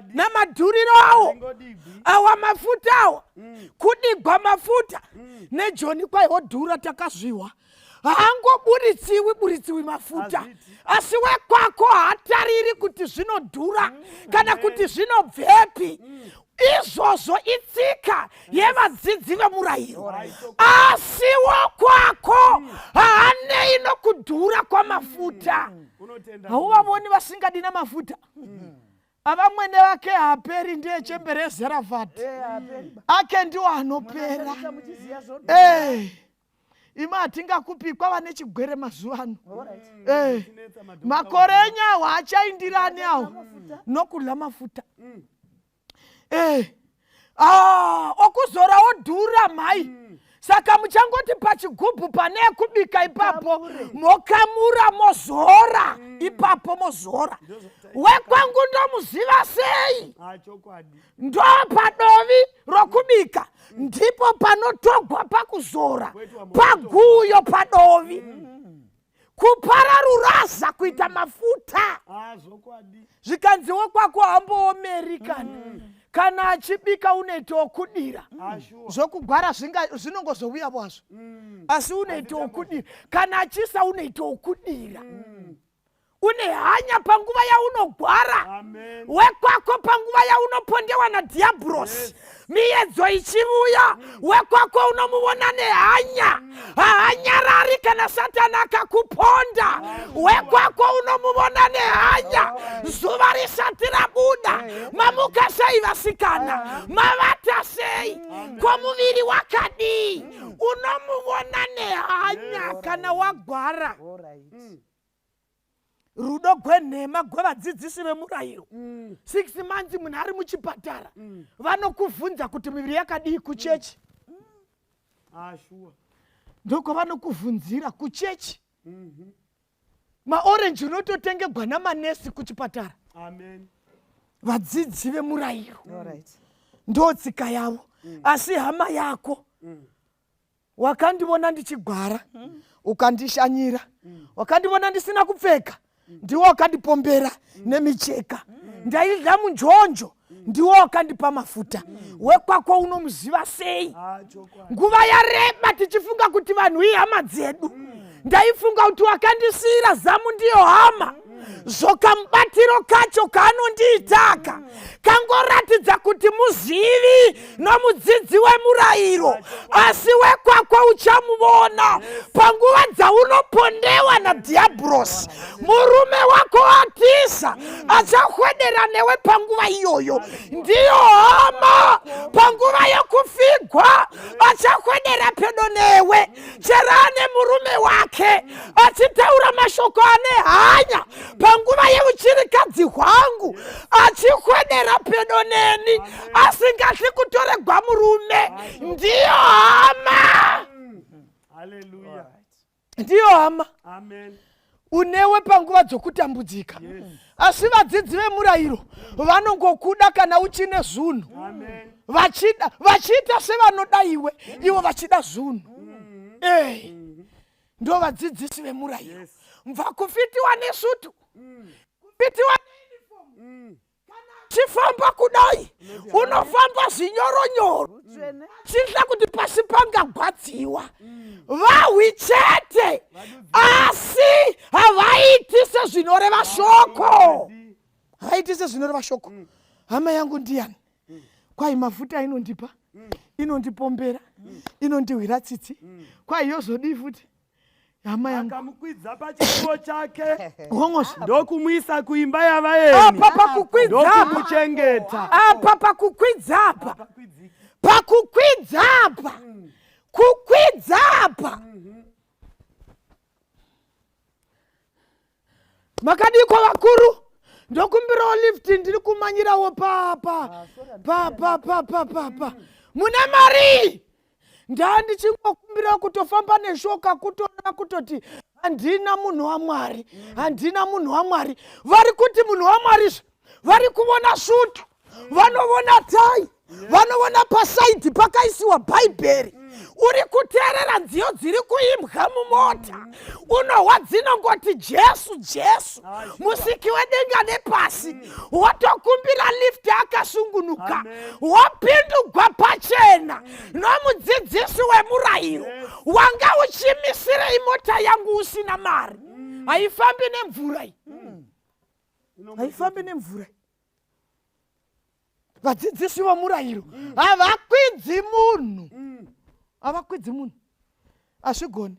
B: namadhuriro awo. Awa mafuta awa. Kudigwa mafuta. Nejoni kwaiwo dhura takazviwa. Haangoburitsiwi mafuta. Asi wekwako hatariri kuti zvinodhura kana kuti zvinobvepi. Izvozvo itsika yevadzidzi vemurayiro. Asi wekwako haanei nokudhura kwamafuta. Hauvavoni vasingadi namafuta. Avamwene vake haaperi ndiye chembe rezerafati. Ake ndiwo anopera. Ima hatingakupikwa vane chigwere mazuva ano. Makore enyawo hachaindirani awo nokudla mafuta. Okuzorawo dhura mai. Saka muchangoti pachigubhu pane kubika ipapo mokamura mozora. Ipapo mozora. Wekwangu ndomuziva sei. Ndo padovi rokubika. Ndipo panotogwa pakuzora. Paguyo padovi. Kupararuraza kuita mafuta. Zvikanzi wekwako hamboomeri kana achibika unoita okudira. Zvokugwara zvinongozouya bwazvo. Asi unoita okudira. Kana achisa unoita okudira. Une hanya panguva yaunogwara. Wekwako panguva yaunopondewa nadiabhrosi. Miedzo ichivuya. Wekwako unomuvona nehanya. Hahanyarari kana Satani akakuponda. Wekwako unomuvona nehanya. Zuva risati rabuda. Mamuka sei vasikana. Mavata sei. Komuviri wakadii. Unomuvona nehanya kana wagwara. Rudo gwenhema gwevadzidzisi vemurayiro. 6 months munhu ari muchipatara. Vanokuvhunza kuti miviri yakadii kuchechi. Ndoko vanokuvhunzira kuchechi. Maorenji unototengerwa namanesi kuchipatara. Vadzidzi vemurayiro. Ndotsika yavo. Asi hama yako. Wakandivona ndichigwara. Ukandishanyira. Wakandivona ndisina kupfeka. Ndiwo wakandipombera nemicheka. Ndaidla munjonjo. Ndiwo wakandipa mafuta. Wekwako unomuziva sei. Nguva yareba tichifunga kuti vanhu ihama dzedu. Ndaifunga kuti wakandisira zamu ndiyo hama. Zvokamubatiro kacho kaanondiitaka kangoratidza kuti muzivi nomudzidzi wemurayiro. Asi wekwako uchamuvona panguva dzaunopondewa nadhiabhrosi. Murume wako atiza achahwedera newe panguva iyoyo. Ndiyo hama panguva yokufigwa achahwedera pedo newe. Cherane murume wake achitaura mashoko ane hanya. Panguva yeuchirikadzi hwangu achihwedera pedo neni asingatli kutoregwa murume. Ndiyo hama. Ndiyo hama. Unewe panguva dzokutambudzika. Asi vadzidzi vemurayiro vanongokuda kana uchine zunhu. Vachita sevanoda iwe, ivo vachida zunhu. Ndo vadzidzisi vemurayiro. Mva kufitiwa nesutu. Kufitiwa neuniform. Kana chifamba kudai. Uno vanotofamba zvinyoronyoro chidla kuti pasi pangagwadziwa vahwi chete asi havaiti sezvinoreva shoko. Haiti sezvinoreva shoko. Hama yangu Ndiani, kwai mafuta inondipa, inondipombera, inondihwira tsitsi, kwai yozodii futi. Hama yangu
A: akamukwidza pachituo chake
B: hongosi
A: ndokumuisa kuimba yavaeni
B: apa pakukwidza
A: ndokumuchengeta
B: apa pakukwidza apa pakukwidza apa kukwidza apa makadiko vakuru ndokumbirawo lift ndiri kumanyirawo papa mune mari ndandichingokumbirawo kutofamba neshoka kutona kutoti handina munhu waMwari, handina munhu waMwari. Vari kuti munhu waMwari vari kuona svutu, vanovona tai, vanovona pasaidi pakaisiwa bhaibheri. Uri kuteerera nziyo dziri kuimbwa mumota, unohwa dzinongoti Jesu Jesu, musiki wedenga nepasi. Watokumbira lift akasungunuka, wapindugwa pachena nomudzidzisi wemurayiro. Wanga uchimisire imota yangu usina mari. Haifambi nemvura iyi, haifambi nemvura. Vadzidzisi vomurayiro havakwidzi munhu, havakwidzi munhu, hazvigoni.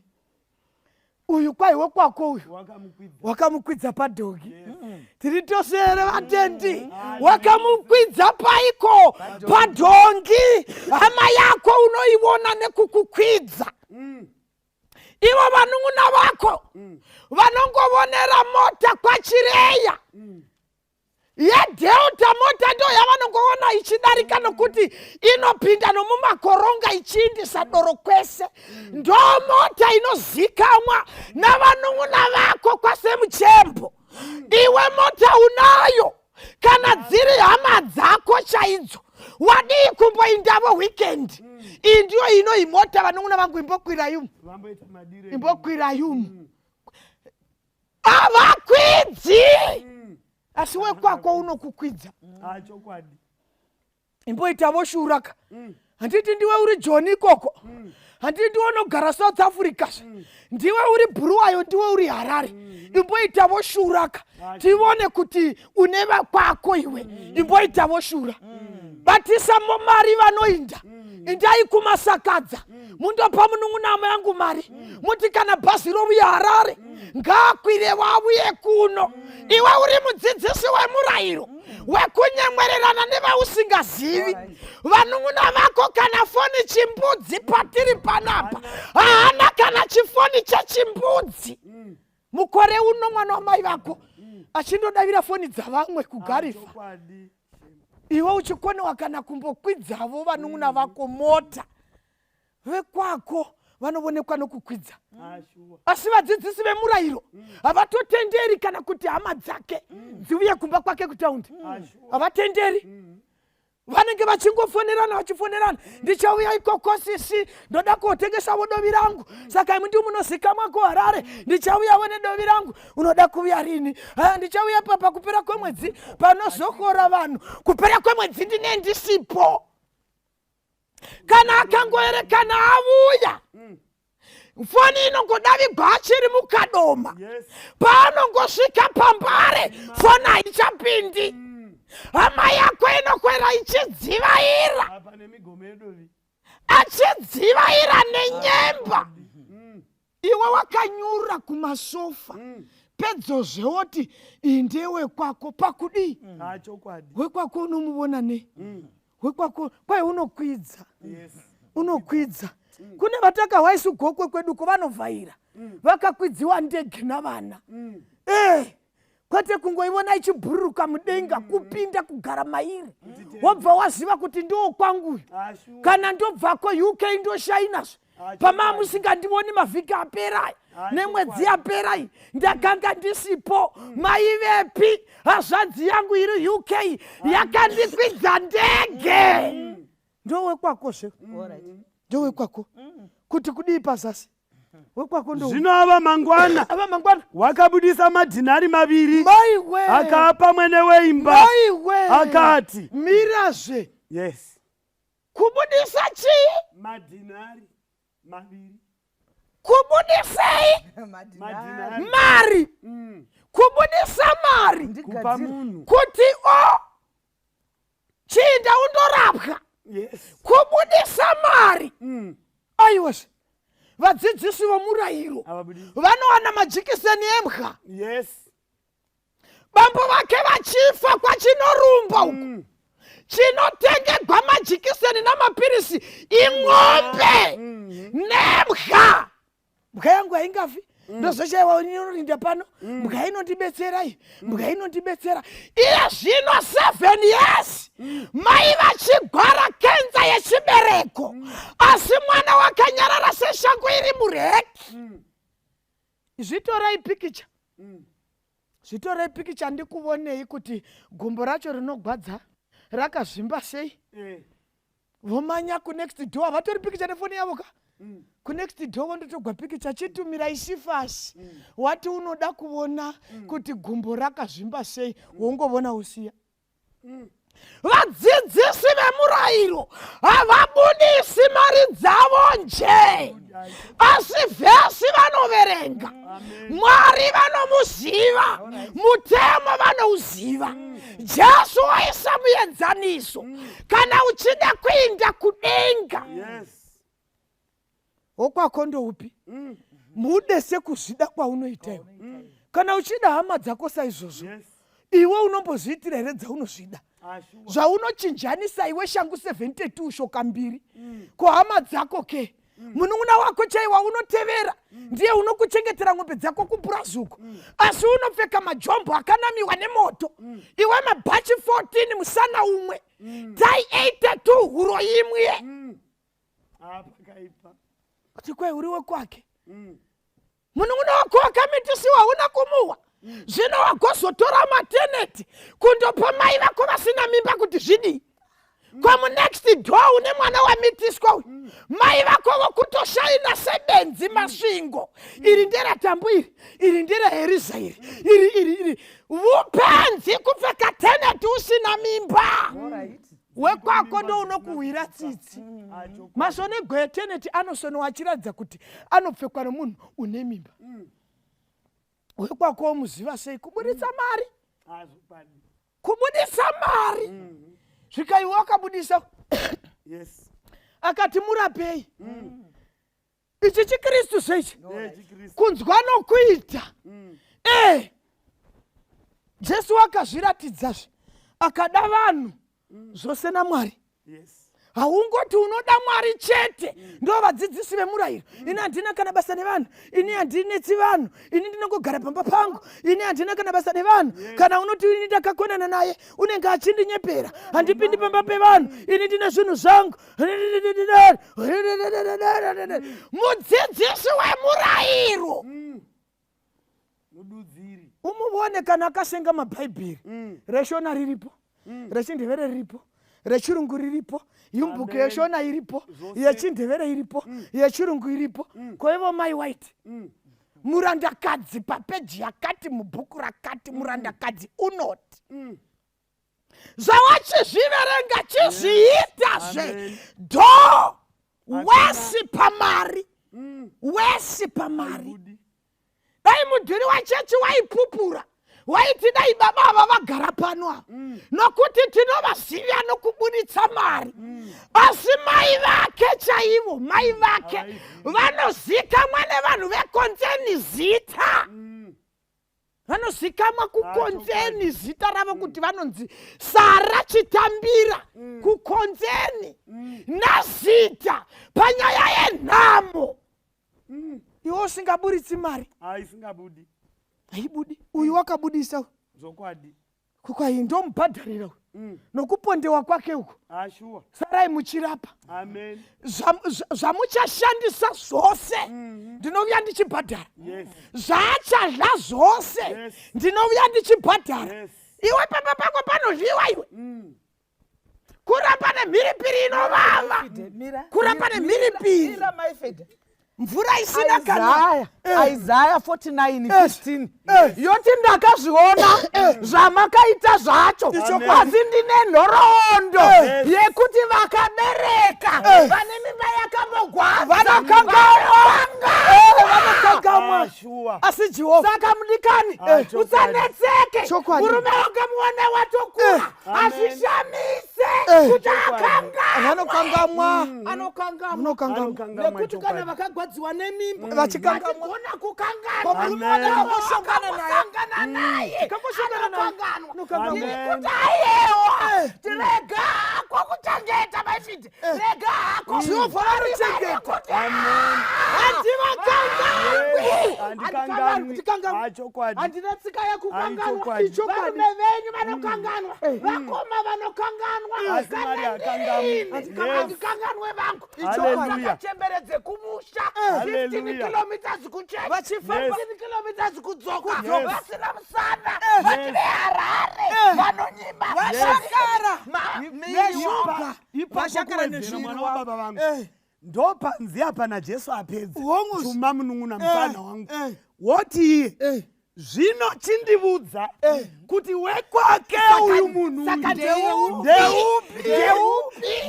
B: Uyu kwai Vekwako uyu wakamukwidza padhogi. Tiri tose here vatendi, wakamukwidza paiko padhongi. Hama yako unoiona nekukukwidza. Ivo vanun'una vako vanongovonera mota kwaChireya yeDelta, mota ndo yavanongoona ichidarika nokuti inopinda nomumakoronga ichiindisa doro kwese. Ndo mota inozikamwa navanun'una vako kwaSemuchembo. Iwe mota unayo kana dziri hama dzako chaidzo, wadii kumboindavo weekend. Iyi ndiyo ino imota vanun'una vangu imbokwira yumu, imbokwira yumu. Havakwidzi. Asi Vekwako unokukwidza. Imboitavo shuraka. Handiti ndiwe uri John ikoko, handiti ndiwe unogara South Africa, ndiwe uri Buluwayo, ndiwe uri Harare. Imboitavo shuraka tivone kuti une Vekwako iwe. Imboitavo shura. Batisa mari vanoinda, indai kumasakadza, mundopa munun'una yangu mari, muti kana bhazi rovuya Harare ngaakwire vauye kuno. Iwe uri mudzidzisi wemurayiro wekunyemwererana nevausingazivi. Vanun'una vako kana foni chimbudzi patiri panapa haana kana chifoni chechimbudzi. Mukore uno mwana wamai vako achindodavira foni dzavamwe kugarifa. Iwe uchikonewa kana kumbokwidzavo vanun'una vako mota. Vekwako vanovonekwa nokukwidza. Asi vadzidzisi vemurayiro havatotenderi kana kuti hama dzake dziuye kumba kwake kutaundi. Havatenderi. Vanenge vachingofonerana vachifonerana, ndichauya ikoko sisi ndoda kotengesa dovi rangu, saka imi ndi munozikamwa kuHarare, ndichauya wene dovi rangu, unoda kuuya rini? Ndichauya papa kupera kwemwedzi panozokora vanhu, kupera kwemwedzi ndine ndisipo. Kana akangoerekana avuya, foni inongodavigwa achiri mukadoma. Paanongosvika pambare foni haichapindi. Hama yako inokwera ichidzivaira, achidzivaira nenyemba. Iwe wakanyura kumasofa pedzozve woti inde Vekwako pakudii. Vekwako unomuvona nei? Vekwako kwai unokwidza, unokwidza. Kune vatakahwaisi gokwe kwedu kuvanovhaira vakakwidziwa ndege navana. Kwete kungoivona ichibhururuka mudenga kupinda kugara mairi. Wobva waziva kuti ndo kwangu. Kana ndobvako UK ndoshainazve. Pama musingandivoni mavhiki apera nemwedzi yapera iyi ndakanga ndisipo. Maivepi hazvadzi yangu iri UK yakandikwidza ndege. Ndo Vekwako zve. Ndo Vekwako. Kuti kudii pazasi? Vekwako ndo.
A: Zvino ava mangwana wakabudisa madhinari maviri akapa mwene weimba akati
B: mirazve
A: Yes.
B: Kubudisa chii?
A: Madinari. Maviri.
B: Kubudisei?
A: Madinari.
B: Mari. Kubudisa mari.
A: Kupa munhu.
B: Kuti chinda undorapwa.
A: Yes.
B: Kubudisa mari. Aiwase. Vadzidzisi vomurayiro vanowana majikiseni emhwa.
A: Yes.
B: Bambo vake vachifa kwachinorumba uko chinotengerwa majikiseni namapirisi ing'ombe nemhwa. Mhwa yangu haingafi ndozochaiwa inorinda pano. Mhwa inondibetsera iyi, mhwa inondibetsera. Iye zvino 7 years mai vachigwara kenza yechibereko asi mwana wakanyarara seshangu iri mureki. Zvitorai pikicha. Zvitorai pikicha ndikuvonei kuti gumbo racho rinogwadza rakazvimba sei. Vomanya kunext door vatori pikicha nefoni yavo ka. Kunext door ndotogwa pikicha chitumira isifasi. Wati unoda kuona kuti gumbo rakazvimba sei wongovona usiya. Vadzidzisi vemurayiro havabudisi mari dzavo nje asi vhesi vanoverenga. Mwari vanomuziva, mutemo vanouziva. Jesu waisa muenzaniso kana uchida kuinda kudenga. Okwako ndoupi? Mude sekuzvida kwaunoitayo. Kana uchida hama dzako saizvozvo iwe unombozviitira here dzaunozvida. Zvaunochinjanisa iwe shangu 72 shoka 2 kuhama dzako ke. Munun'una wako chaiwa unotevera ndiye unokuchengetera ng'ombe dzako kuburazuko asi unopfeka majombo akanamiwa nemoto. Iwe mabhachi 14 musana umwe tai 82 huro imwe. Kuti kwe uriwe kwake. Munun'una wako akamitisiwa una kumuwa. Zvino wagozotora mateneti kundopa mai vako vasina mimba kuti zvidi. Kwa next door une mwana wamitiswa mai vako vokutoshaina sebenzi masvingo. Iri ndera tambu iri ndera heriza iri vupenzi kupfeka teneti usina mimba. Wekwako ndo unokuwira tsitsi. Masone gweteneti anosono wachiradza kuti anopfekwa nemunhu une mimba. Wekwako muziva sei kubudisa mari? Kubudisa mari. Zvikaiwa wakabudisa.
A: Yes.
B: Akati murapei. Ichi chikristu sechi. Kunzwa nokuita. Jesu wakazviratidzazve akada vanhu zvose naMwari. Haungoti unoda Mwari chete. Ndo vadzidzisi vemurayiro. Ini handina kana basa nevanhu. Ini handinetsi vanhu. Ini ndinongogara pamba pangu. Ini handina kana basa nevanhu. Kana unoti ini ndakakonana naye unenge achindinyepera. Handipindi pamba pevanhu. Ini ndine zvinhu zvangu. Mudzidzisi wemurayiro. Umuvone kana akasenga mabhaibheri. Reshona riripo. Rechindevere riripo. Rechirungu riripo. Yumbuke yeshona iripo. Yechindevere iripo. Yechirungu iripo. Kwa hivyo my white. Murandakadzi papeji yakati mubhuku rakati murandakadzi unoti. Zvawachizviverenga chizviitazve. Do wesi pamari. Wesi pamari. Dai mudhuri wachechi waipupura. Waiti dai baba ava vagara pano apa. Nokuti tinovasiya nokubuditsa mari. Asi mai vake chaivo, mai vake vanozikamwa nevanhu vekonzeni zita. Vanozikamwa kukonzeni zita ravo kuti vanonzi Sara Chitambira kukonzeni nazita panyaya yenhamo. Iwo usingabuditsi mari.
A: Isingabudi.
B: Haibudi. Uyu wakabudisa.
A: Zokwadi.
B: Kukwai ndomubhadharira. Nokupondewa kwake uko.
A: Sure.
B: Sarai muchirapa.
A: Amen.
B: Zvamuchashandisa zvose ndinovya ndichibhadhara. Zvaachadya zvose ndinovya ndichibhadhara. Iwe pamba pako panozviwa iwe. Kurapa nemhiripiri inovava. Kurapa nemhiripiri. mvura isina kana.
C: Isaiah 49:15 yoti ndakazviona zvamakaita zvacho asi ndine nhoroondo yekuti vakabereka vane mimba yakambogwadza
B: vanokangamwa asi Jehovha.
C: Saka mudikani usanetseke murume wake muone watokura azvishamise kuti
B: Anokangamwa.
C: nekuti kana vakagwadziwa nemimba
B: Vachikangamwa.
C: vachigona kukanganwa naye anokanganwa kuti aiyewo tirega kwakutangeta maifiti rega
B: Jehovha anochengeta.
C: handina tsika yekukanganwa varume venyu vanokanganwa vakoma vanokanganwa kanganwe vangu vakachemberedze kumusha 15 kilometers kucheka 15 kilometers kudzoka vasina musana vachine harare vanonyima
B: Vashakara.
A: Vashakara mwana wababa vangu. Ndo panzi apa na Jesu apedza. Chuma munun'una mufana wangu. Woti zvino chindivudza kuti wekwake uyu munhu ndeupi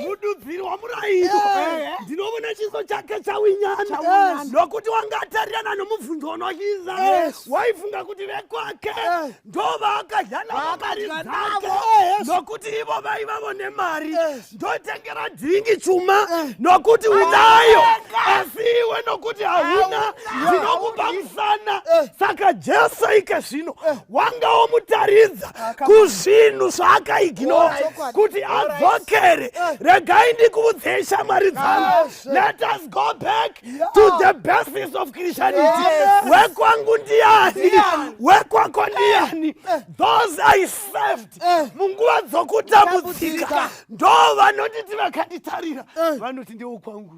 A: mududziri wamurayiro. Ndinoona chiso chake chawinyana nokuti wangatarirana nomubvunzo unochiza. Waifunga kuti wekwake ndo vakadyana mari dzake nokuti ivo vaivavo nemari ndotengera dhingi chuma nokuti unayo asi iwe nokuti hauna ndinokupa musana. Saka Jesu ike zvino wanga omutaridza kuzvinhu zvaakaignora kuti adzokere. Regai ndikuudzei shamwari dzangu, let us go back to the basis of Christianity. Wekwangu Ndiani, wekwako Ndiani, those I served munguva dzokutambudzika ndo vanotiti vakanditarira vanoti ndewokwangu.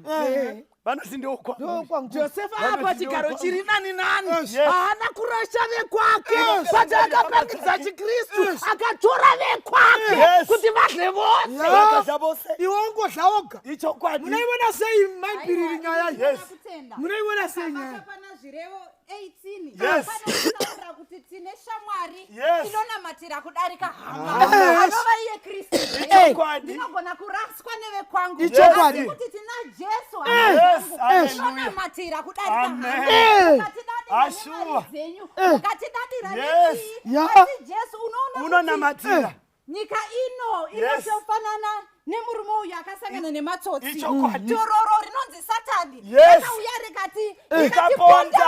A: Vanoti ndewokwangu.
C: Josefa apa chigaro chiri nani haana kurasha vekwake patakapangidza chiKristu akatora vekwake kuti vadle vose.
B: Iwongo zvaoga.
A: Ichokwadi.
B: Munoiona sei maipiriri nyaya iyi?
A: Yes.
B: Munoiona sei nyaya?
D: Pana zvirevo 18
A: Yes.
D: panotaura kuti tine shamwari
A: Yes.
D: inonamatira kudarika hama anova iye Kristu.
A: Ichokwadi.
D: Ndinogona kuraswa nevekwangu
B: Ichokwadi.
D: asi kuti tina Jesu
A: Yes.
D: inonamatira kudarika
A: Amen.
D: hama.
A: Ashua.
D: Ukatidadira
A: Yes.
D: asi Jesu unoona
A: Unonamatira.
D: nyika ino
A: Yes.
D: inofanana nemurume uyu akasangana nematsotsi.
A: Ichokwadi.
D: Tororo rinonzi Satani.
A: Yes.
D: Akauya rikati
A: Rikaponda,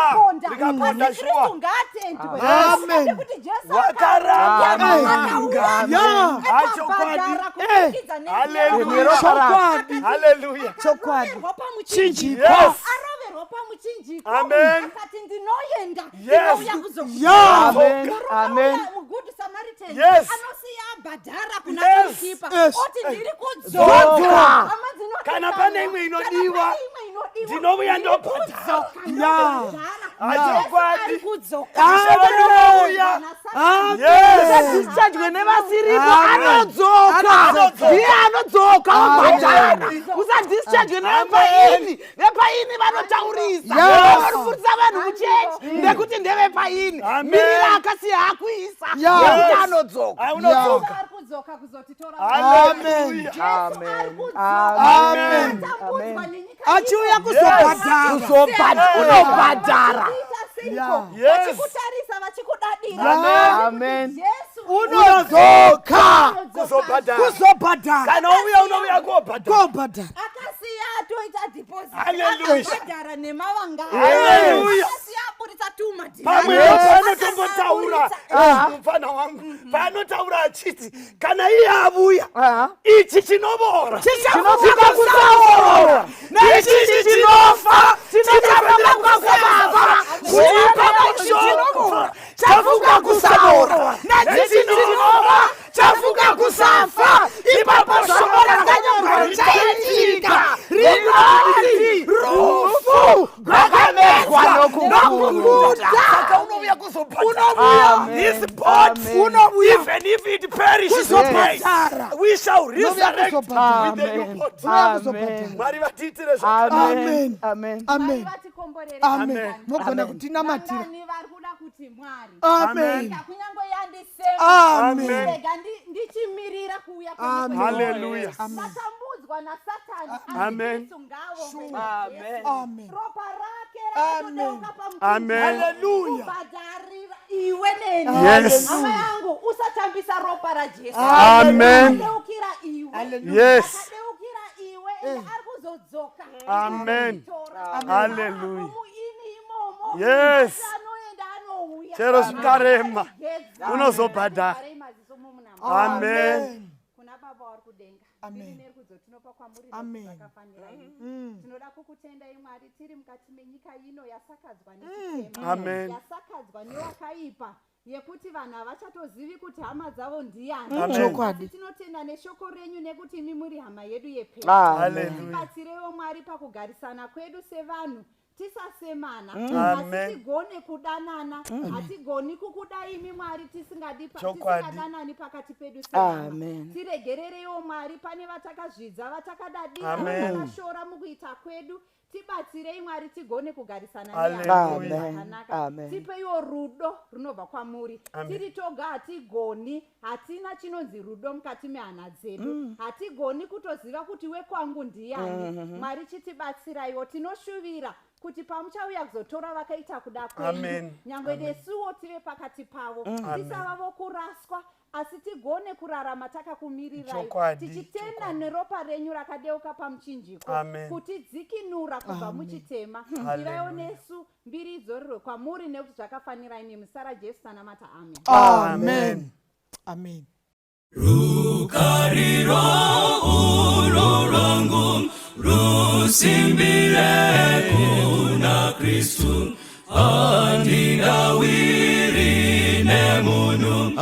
D: asi
A: sure.
D: Kristu ngaatendwe.
B: Amen.
D: Asi kuti Jesu
A: Wakaramba.
D: akauya
A: Achokwadi.
D: akabhadhara kubudikidza
A: Hallelujah.
B: Chokwadi.
A: Hallelujah.
D: aroverwa pamuchinjikwa.
A: Yes.
D: Aroverwa pamuchinjikwa.
A: Amen.
D: Akati ndinoenda
A: Yes.
D: ndinouya kuzokuona.
C: Amen.
D: Mugood Samaritan
A: Yes.
D: anosiya abhadhara kuna
A: Yes.
D: mukipa
B: Yes.
D: oti ndiri
C: Dzoka.
D: kudzoka.
A: Kana pane imwe inodiwa ndinovuya ndobhadhara. Achokwadi. Uya.
C: Usadhischarge nevasiripo anodzoka. Ndiye anodzoka obhadhara. Usadhischarge nevepaini. Vepaini vanotaurisa. Vanofundisa vanhu muchechi ndekuti ndevepaini. Mirira akasiya hakuisa nekuti anodzoka.
A: Unodzoka.
D: Ari kudzoka kuzotitora.
A: Hallelujah.
D: Jesu ari kudzoka.
B: Amen.
D: Atambudzwa nenyika
B: Achiuya kuzobhadhara.
C: Unobhadhara.
A: Yes.
D: vachikutarisa vachikudadira.
C: Amen.
D: Jesu
B: Unodzoka.
A: Kuzobhadhara. Kana uya unouya kobhadhara.
B: Kobhadhara.
D: akasiya atoita deposit.
A: Hallelujah.
D: Akabhadhara nemavanga.
A: Hallelujah.
D: Akasiya aburitsa tumadhi.
A: Pamwe panotombotaura mufana wangu panotaura achiti kana iye avuya ichi chinovora
C: Chichafuka kusaora.
A: ichi chinofa
C: Chichafuka kusaora.
A: chinofa chafuka kusaora nechinova chafuka kusafa ipapo shoko rakanyorwa richaitika rinoti rufu rwakamedzwa nokubuda. Saka unouya unozobhadhara. This body, even if it perishes today, we shall resurrect with the new body. Mwari vatitire
B: Amen.
C: Amen.
B: Amen. Amen. Mogona kutinamatira. Amen. Amen.
D: Ndichimirira kuuya
A: Hallelujah.
D: matambudzwa nasatani.
A: Amen.
B: Amen.
D: Ropa rake rakatodeuka pamuti.
A: Amen.
B: Hallelujah.
D: Kubhadharira iwe neni.
A: Yes.
D: Hama yangu usatambisa ropa raJesu.
A: Amen.
D: Akadeukira iwe.
A: Yes.
D: Akadeukira iwe ende arikuzodzoka.
A: Amen. Hallelujah.
D: Muini imomo.
A: Yes.
D: Anoenda anouya.
A: Chero zvikarema unozobhadhara. Amen.
D: Kuna baba vari kudenga.
B: Amen.
D: Tinopa kwamuri zvakafanira imi. Tinoda kukutendai Mwari tiri mukati menyika ino yasakadzwa nechitema.
A: Amen.
D: Yasakadzwa newakaipa. Yekuti vanhu havachatozivi kuti hama dzavo ndiani. Tinotenda neshoko renyu nekuti imi muri hama yedu yepedyo. Tibatsirewo Mwari pakugarisana kwedu sevanhu. Tisasemana, hatigone kudanana, hatigoni kukuda imi Mwari tisingadanani pakati pedu sevanhu. Tiregererewo Mwari pane vatakazvidza, vatakadadira, vakashora mukuita kwedu. Tibatsirei Mwari tigone kugarisana zvakanaka. Tipeiwo rudo runobva kwamuri. Tiri toga hatigoni, hatina chinonzi rudo mukati mehana dzedu. Hatigoni kutoziva kuti wekwangu ndiani. Mwari chitibatsiraiwo. Tinoshuvira kuti pamuchauya kuzotora vakaita kuda kwedu, nyangwe nesuwo tive pakati pavo, tisavavo kuraswa, asi tigone kurarama takakumirirai, tichitenda neropa renyu rakadeuka pamuchinjiko, kutidzikinura kubva muchitema. Ivaiwo nesu mbiridzo riro kwamuri nekuti zvakafanira imi muzita raJesu tanamata.
B: Amen. Amen.
E: Rukariro ulo lwangu rusimbire kuna Kristu andinawiri nemunu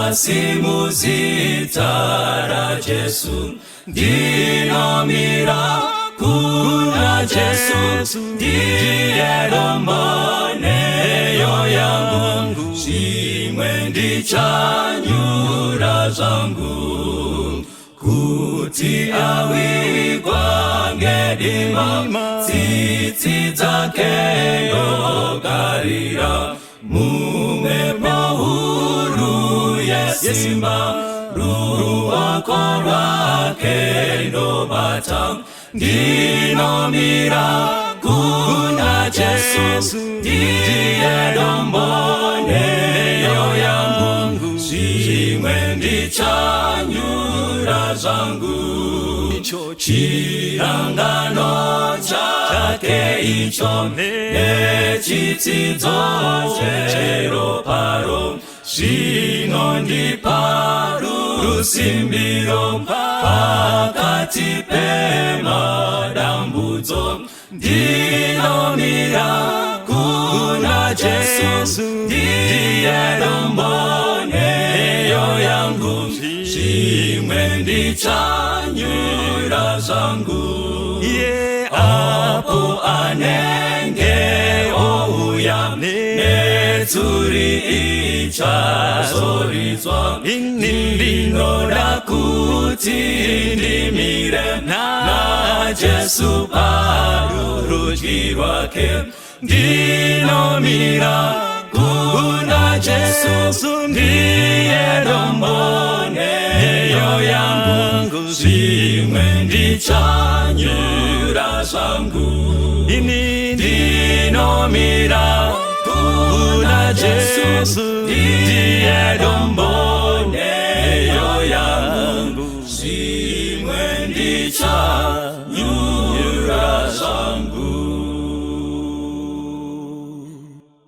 E: asimuzitara Jesu dinamira kuna Jesu ndiye dombaneyo yangu shimwe ndichanyura zangu kuti awigwa ngedima tsitsi dzake ndogarira mumwepo huru yesimba ruoko rwake ndobata ndinomira kuna Jesu ndiye domboneyo yangu shimwe ndichanyura zangu chirangano chake icho nechitsidzo cheroparo zvinondipa rusimbiro pakati pemadambudzo ndinomira kuna Jesu ndiye domboneyo yangu shimwe ndichanyura zangu apo anenge ouya netsuri ichazoridzwa ndinoda kuti ndimire naJesu parudyi rwake ndinomira kuna Jesu ndiye domboneyo yangu shimwe ndichanyura zangu ndinomira kuna Jesu ndiye domboneyo yangu shimwe ndichanyura